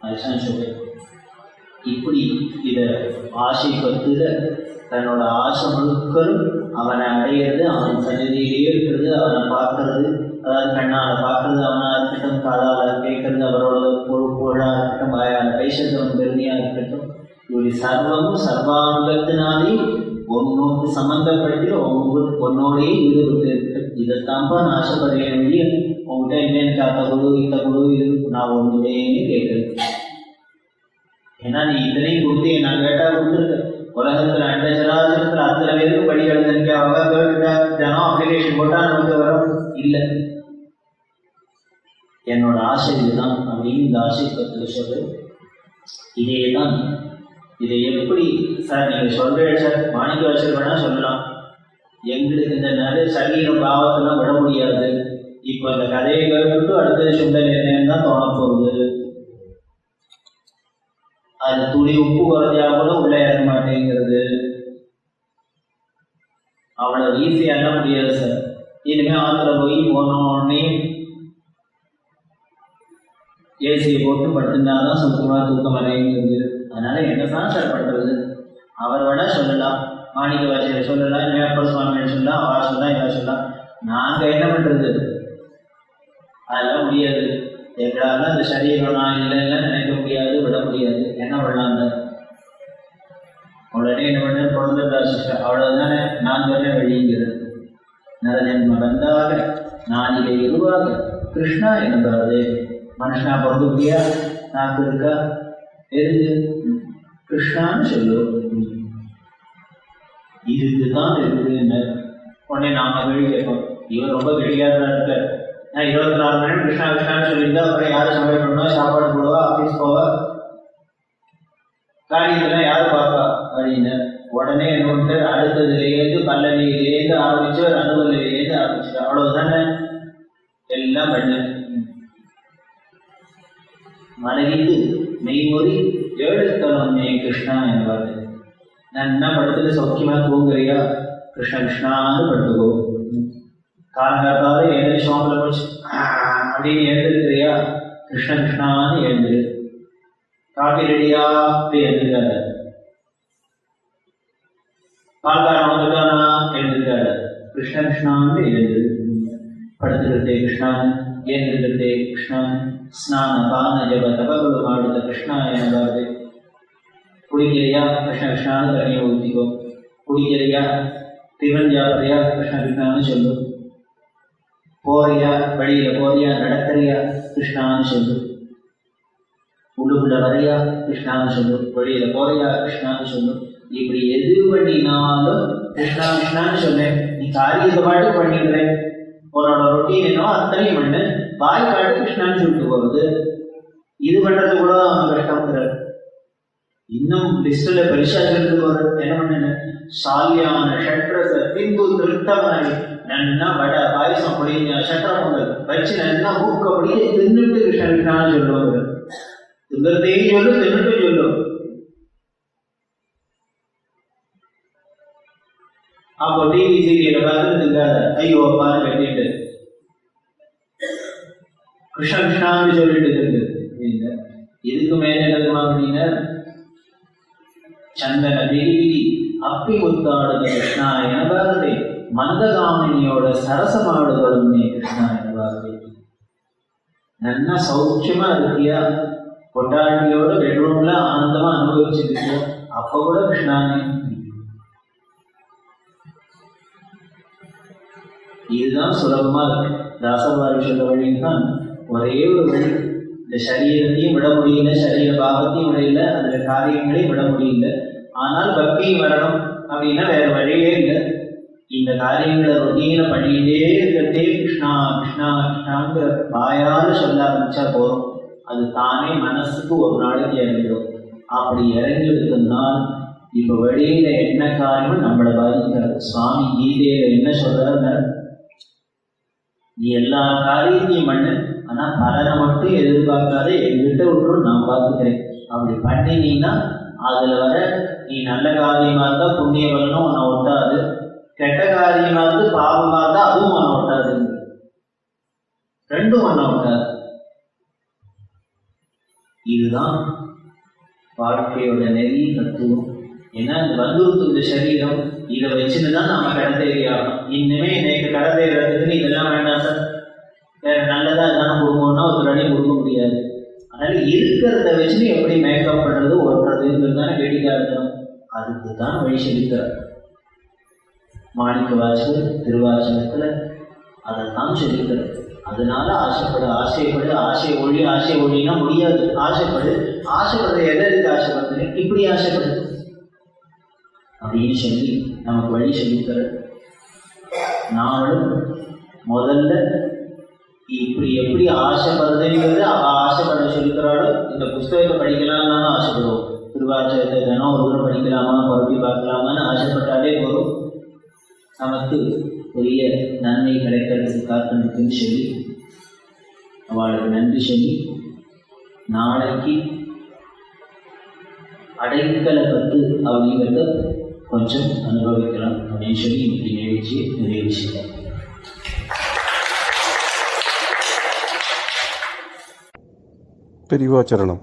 H: அதுதான் சொல்றேன். இப்படி இத ஆசை பத்துல தன்னோட ஆசை முழுக்களும் அவனை அடையிறது, அவன் சன்னதியிலேயே இருக்கிறது, அவனை பார்க்கறது, அதாவது கண்ணால பார்க்கறது, அவனா இருக்கட்டும், காதால கேட்கறது, அவரோட பொருளா இருக்கட்டும், வாயால பேசுறவன் பெருமையா இருக்கட்டும், இப்படி சர்வமும் சர்வாங்கத்தினாலே உன்னோடு சம்பந்தப்படுத்தி உன்னோடையே ஈடுபட்டு இருக்கு. இதைத்தான்ப்பா நான் ஆசைப்படுறேன் வெளியே உங்ககிட்ட என்னன்னு காத்த குழு இந்த குழு இது நான் ஒன்றுமே கேட்கறேன். ஏன்னா நீ இத்தனையும் கொடுத்து நான் கேட்டா கொடுத்துருக்க. உலகத்துல அண்டஜராஜனத்துல அத்தனை பேருக்கு படி எழுதுங்க, அவங்க கேட்டுட்டா தினம் அப்ளிகேஷன் போட்டா நமக்கு வரும் இல்லை. என்னோட ஆசை இதுதான் அப்படின்னு இந்த ஆசை பற்றி சொல்லு. இதேதான். இதை எப்படி சார் நீங்க சொல்றேன் சார், மாணிக்க வாசகர் வேணா சொல்லலாம், எங்களுக்கு இந்த நிறைய சரீர பாவத்தெல்லாம் விட முடியாது, இப்ப இந்த கதையை கேட்டு அடுத்தது சுண்டல் என்னன்னு தான் தோண போகுது, அது துளி உப்பு குறைஞ்சா கூட உள்ள இறங்க மாட்டேங்கிறது, அவ்வளவு ஈஸியா எல்லாம் முடியாது சார். இனிமே ஆத்துல போய் உடனே ஏசியை போட்டு படுத்துட்டாதான் சுத்தமா தூக்கம் வரைங்கிறது. அதனால என்னதான் சார் பண்றது? அவர் வேணா சொல்லலாம், மாணிக்க வாசகர் சொல்லலாம், மேப்பர் சுவாமிகள் சொல்லலாம், அவா சொல்லலாம், இவா சொல்லலாம். நாங்க என்ன பண்றது? அதெல்லாம் முடியாது. எங்களால அந்த சரீரம் நான் இல்லைன்னா நினைக்க முடியாது, விட முடியாது. என்ன பண்ணலாம்? உடனே என்ன பண்ண குழந்தை அவ்வளவுதானே நான் சொன்ன வழிங்கிறது. நரஜன்ம வந்தாக நானிலே எதுவாக கிருஷ்ணா என்பது மனுஷனா பிறந்துட்டியா நாக்கு இருக்கா எதுக்கு கிருஷ்ணான்னு சொல்லு. இதுக்குதான் இருக்குன்னு உடனே நாம கேள்வி கேட்போம். இவர் ரொம்ப கெட்டியாரா இருக்கார். நான் 24 மணி நேரம் கிருஷ்ணா கிருஷ்ணான்னு சொல்லியிருந்தா அப்புறம் யாரும் சமையல் பண்ணுவா, சாப்பாடு போடுவா, ஆஃபீஸ் போவா, காரியத்தெல்லாம் யாரு பார்ப்பா அப்படின்னு உடனே என்ன பண்ணிட்டு அடுத்ததுலேருந்து பல்லவியிலேருந்து ஆரம்பிச்சு அனுபவிலேருந்து ஆரம்பிச்சு அவ்வளவுதானே எல்லாம் பண்ண மலகிட்டு மெய்மொழி 7 தலம் மே கிருஷ்ணா என்பாரு. நான் என்ன படத்துல சௌக்கியமா தூங்குறியா கிருஷ்ண கிருஷ்ணான்னு படுத்துக்கோ. காலங்காத்தால எழுந்து சோம்பல போச்சு அப்படின்னு எழுந்திருக்கிறியா கிருஷ்ண கிருஷ்ணான்னு எழுந்துரு. காஃபி ரெடியா அப்படி எழுந்திருக்காரு. பால்காரன் வந்துட்டானா எழுந்திருக்காரு. கிருஷ்ண கிருஷ்ணான்னு எழுந்து படுத்துக்கிட்டே கிருஷ்ணான் எழுந்திருக்கிட்டே கிருஷ்ணான் ஸ்நான பான ஜப தபகுல மாடுத்த கிருஷ்ணா என்பாரு. குடிக்கிறையா கிருஷ்ண கிருஷ்ணான்னு தண்ணியை ஊற்றிக்கோ. குடிக்கிறையா டிஃபன் ஜாத்திரையா கிருஷ்ண கிருஷ்ணான்னு சொல்லு. போறியா வழியில போறியா நடக்கிறியா கிருஷ்ணான்னு சொல்லு. உள்ளுக்குள்ள வரையா கிருஷ்ணான்னு சொல்லு. வெளியில போறியா கிருஷ்ணான்னு சொல்லு. இப்படி எது பண்ணினாலும் கிருஷ்ணா கிருஷ்ணான்னு சொன்னேன். நீ காரியத்தை பாட்டு பண்ணிக்கிறேன். உன்னோட ரொட்டீன் என்னவோ அத்தனையும் பண்ணு. வாய் பாட்டு கிருஷ்ணான்னு சொல்லிட்டு போறது. இது பண்றது கூட அவன் கஷ்டப்படுறாரு. இன்னும் லிஸ்ட்ல பெருசா இருந்து போறது என்ன பண்ண சாலியான ஷட்ரச பின்பு திருத்தவனாய் நன்னா வட பாயசம் பொடிய சட்டர பொங்கல் வச்சு நல்லா மூக்கப்படியே தின்னுட்டு கிருஷ்ண கிருஷ்ணான்னு சொல்லுவாங்க. திங்கிறதையும் சொல்லு தின்னுட்டு சொல்லும். அப்போ டிவி சீரியலை பார்த்து திங்காத ஐயோ அப்பான்னு கட்டிட்டு கிருஷ்ண கிருஷ்ணான்னு சொல்லிட்டு இருக்கு. இதுக்கு மேல என்னதுமா அப்படின்னா சந்தன தேவி அப்பி முத்தாடுத கிருஷ்ணா எனபாரதே மந்தகாமினியோட சரசமாடுதலும் நீ கிருஷ்ணா எனபாரதே. நல்லா சௌக்கியமா இருக்கியா பொட்டாட்டியோட பெட்ரூம்ல ஆனந்தமா அனுபவிச்சிருக்கியா அப்ப கூட கிருஷ்ணானே. இதுதான் சுலபமா இருக்கு. தாசபாரி சொல்ல வழிதான் ஒரே ஒரு வழி. இந்த சரீரத்தையும் விட முடியல, சரீர பாகத்தையும் விடையில, அதுல காரியங்களையும் விட முடியல. ஆனால் பக்தியும் வரணும் அப்படின்னா வேற வழியே இல்லை. இந்த காரியங்களை ரொட்டீன பண்ணிட்டே இருக்கிறதே கிருஷ்ணா கிருஷ்ணா கிருஷ்ணாங்கிற வாயால சொல்ல ஆரம்பிச்சா போதும். அது தானே மனசுக்கு ஒரு நாளைக்கு இறங்கிடும். அப்படி இறங்கிடுதுனால் இப்ப வெளியில என்ன காரியமும் நம்மளை பாதிக்காது. சுவாமி கீதையில என்ன சொல்றாரு, நீ எல்லா காரியத்தையும் பண்ணு, ஆனா பலனை மட்டும் எதிர்பார்க்காத, எங்கிட்ட விட்டுரும் நான் பார்த்துக்கிறேன். அப்படி பண்ணினீங்கன்னா அதுல வர நீ நல்ல காரியமா இருந்தா புண்ணிய பலனும் உன்னை ஒட்டாது, கெட்ட காரியமா இருந்து பாவமா இருந்தா அதுவும் உன்னை ஒட்டாது, ரெண்டும் உன்னை ஒட்டாது. இதுதான் வாழ்க்கையோட நெறி தத்துவம். ஏன்னா இந்த வந்துருந்த சரீரம் இதை வச்சுன்னுதான் நம்ம கடத்தேறியாகும். இன்னுமே இன்னைக்கு கடத்தேறதுக்கு இதெல்லாம் வேண்டாம் சார், வேற நல்லதா எதான கொடுக்கணும்னா ஒரு அடி கொடுக்க முடியாது. அதனால இருக்கிறத வச்சு எப்படி மேக்கப் பண்றது ஓட்டுறதுங்கிறது தானே கெட்டிக்காரத்தனம். அதுக்கு தான் வழி செலுத்தார் மாணிக்க வாசகர் திருவாசகத்துல அதைத்தான் செலுத்தார். அதனால ஆசைப்படு ஆசைப்படு ஆசை ஒழி, ஆசை ஒழினா முடியாது. ஆசைப்படு, ஆசைப்படுற எதற்கு ஆசைப்படுறது, இப்படி ஆசைப்படு அப்படின்னு சொல்லி நமக்கு வழி சொல்லித்தர. நானும் முதல்ல இப்படி எப்படி ஆசைப்படுறதுங்கிறது அவ ஆசைப்பட சொல்லிக்கிறாளோ. இந்த புஸ்தகத்தை படிக்கலாம்னு ஆசைப்படுவோம். திருவாச்சகத்தை தினம் ஒரு தூரம் படிக்கலாமா, பரப்பி பார்க்கலாமான்னு ஆசைப்பட்டாலே போதும், நமக்கு பெரிய நன்மை கிடைக்கிறதுக்கு காத்துன்னு சொல்லி அவளுக்கு நன்றி சொல்லி நாளைக்கு அடைக்கலை பத்து அப்படிங்கிறத கொஞ்சம் அனுபவிக்கலாம் அப்படின்னு சொல்லி இன்னைக்கு நிகழ்ச்சியை நிறைவு செய்யலாம்.
A: பெரியவாச்சரணம்.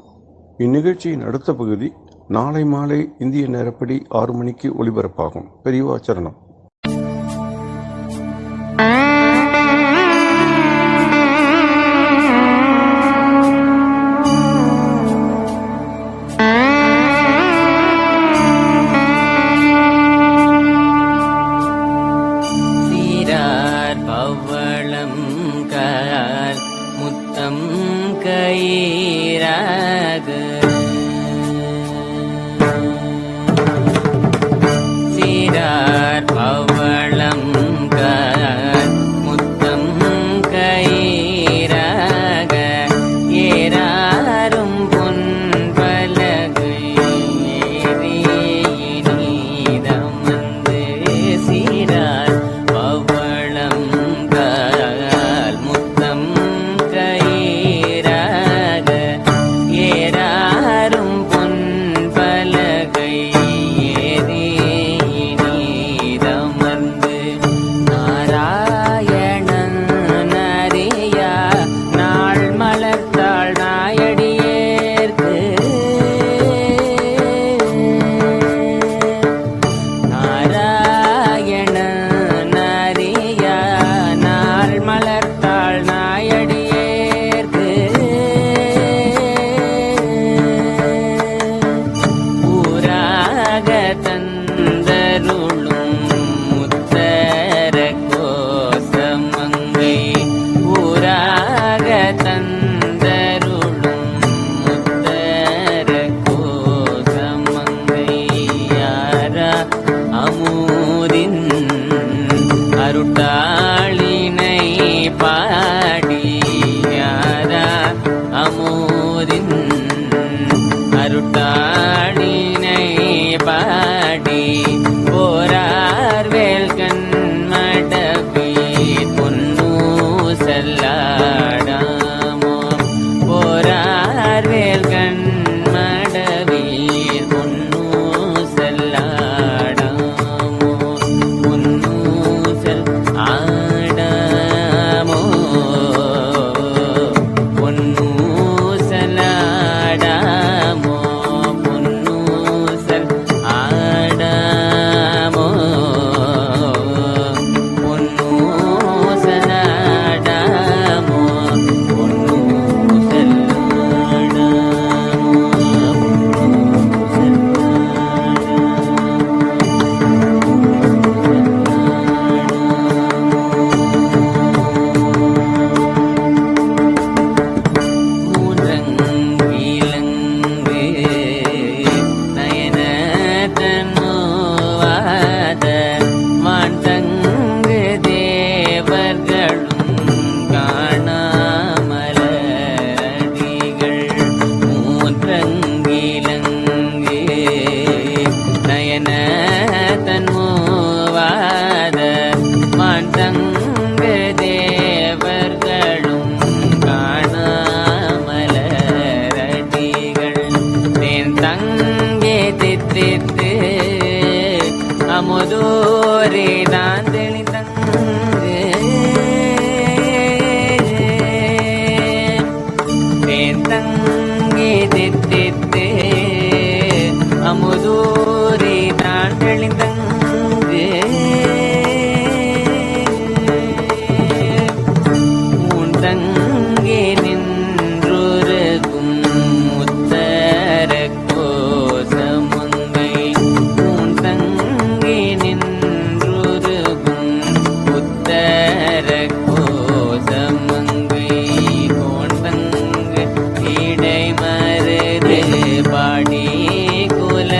A: இந்நிகழ்ச்சியின் அடுத்த பகுதி நாளை மாலை இந்திய நேரப்படி 6 மணிக்கு ஒலிபரப்பாகும். பெரியவாச்சரணம்.
I: பவளம் கால் முத்தம் கயிறாக சீரார் பவளம் கால் முத்தம் கயிறாக ஏறாரும் பொன் பலகை ஏறியினிதம் வந்து சீரார் பவளம் கால் முத்தம் கயிறாக ஏறாரும் பொன் பலகை ஏறியினிதம் வந்து நாராயணன் நரியா நாள் மலர்த்தாள் நாயடியேற்கு நாராயணன் நரியா நாள் மலர்த்தாள் நாயடியேற்கு ஊராக தந்தருளும் முத்தர கோசமங்கை ஊராக தந்தருளும் முத்தர கோசமங்கை யாரா அமூரின் அருட்டாளினை பாடி யாரா அமூரின் அருட்டாளினை பாடி போரார் வேல்கண் மடவி பொன்னு செல்லாடாமோ போரார் வேல்கண் மடவி பொன்னு செல்லாடாமோ பொன்னு செல் ஆடாமோ பொன்னு செல்லாடாமோ பொன்னு செல் ஆடாமோ பொன்னு செல்லாடாமோ பொன்னு செல்லாடாமோ மூன்றங்கிலங்கு நயன தன்னுவாத மாண்டங்கு தேவர்களும் காணாமலடிகள் மூன்றங்கிலங்கு நயன தன்னுவாத மாண்டங்கு தேவர்களும் காணாமலரடிகள் தேன் தங்கே தித்தித்து அமுதோரே தான் தெளிதங்கு தேன் தங்கே தித்தித்து அமுதோரே தான் தெளிதங்கு மூன்றங்கே நின்றொருகும் முத்தர கோசமங்கை மூன்றங்கே நின்றொருகும் முத்தர கோசமங்கை கோண்டங்கு இடை மருது பாடி குல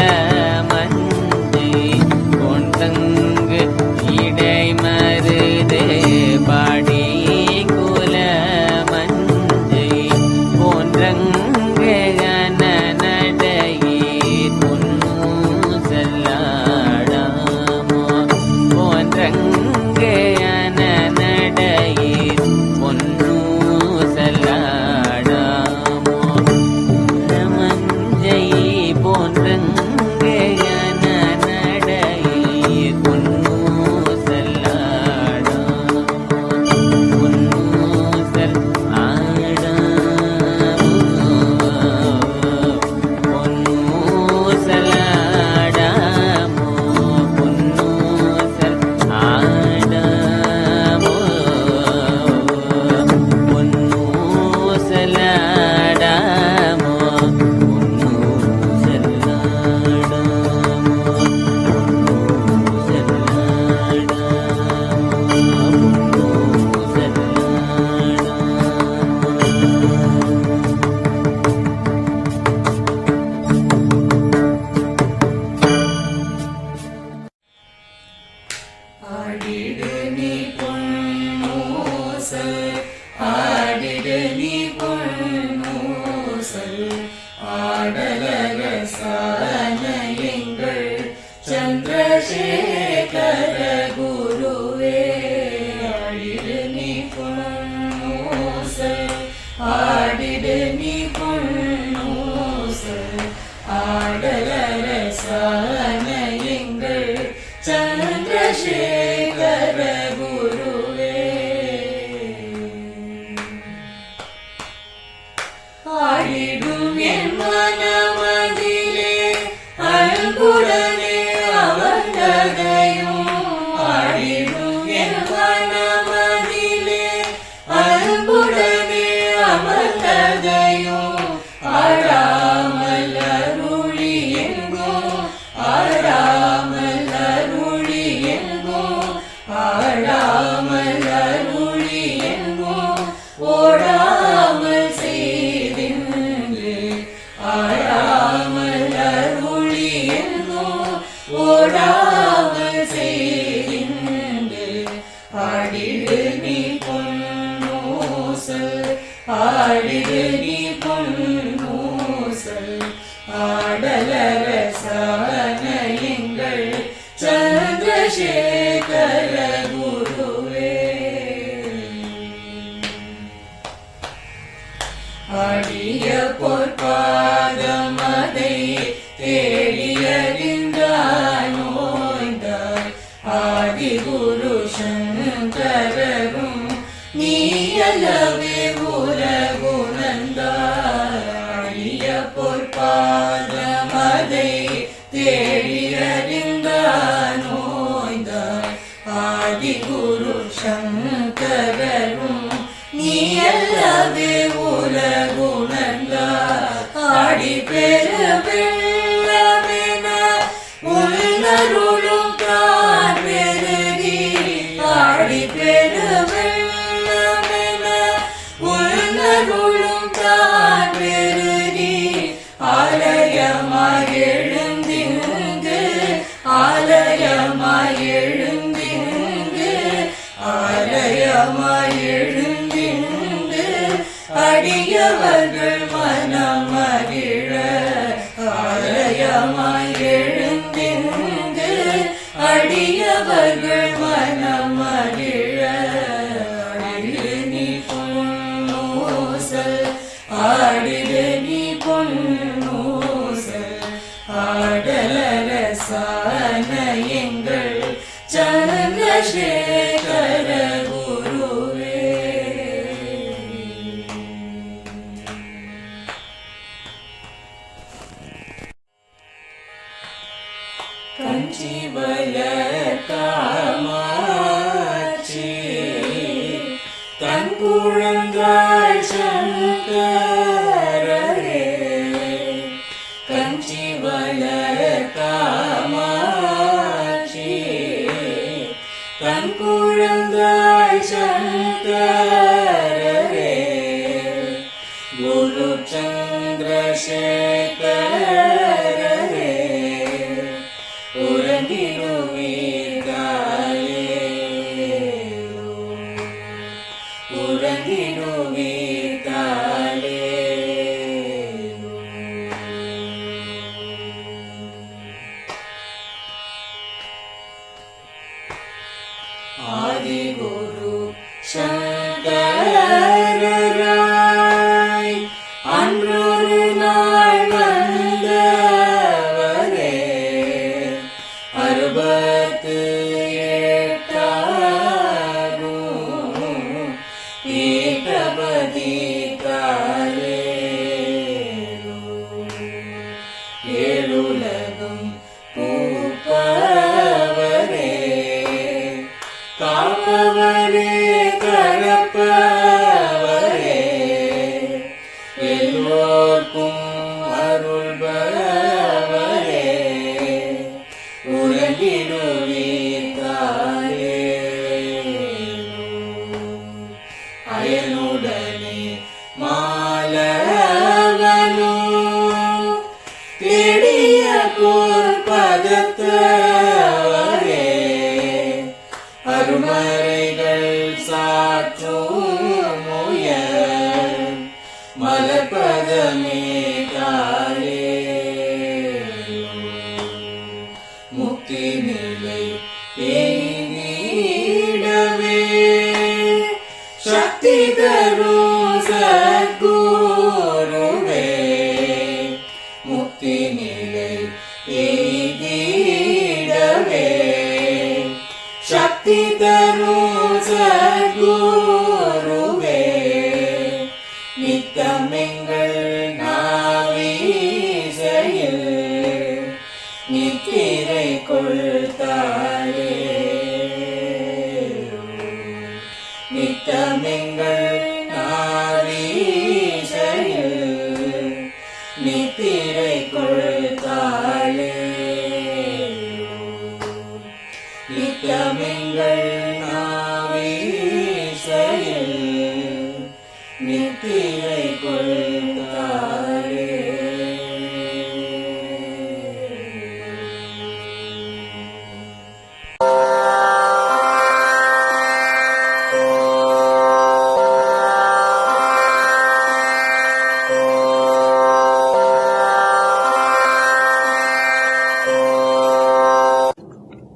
J: நித்தமெங்கள் நாவே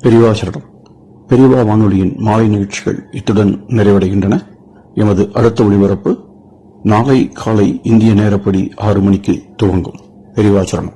A: பெரியவா சரணம். பெரியவா வானொலியின் மாலை நிகழ்ச்சிகள் இத்துடன் நிறைவடைகின்றன. எமது அடுத்த ஒளிபரப்பு நாளை காலை இந்திய நேரப்படி 6 மணிக்கு துவங்கும். பெரியவா சரணம்.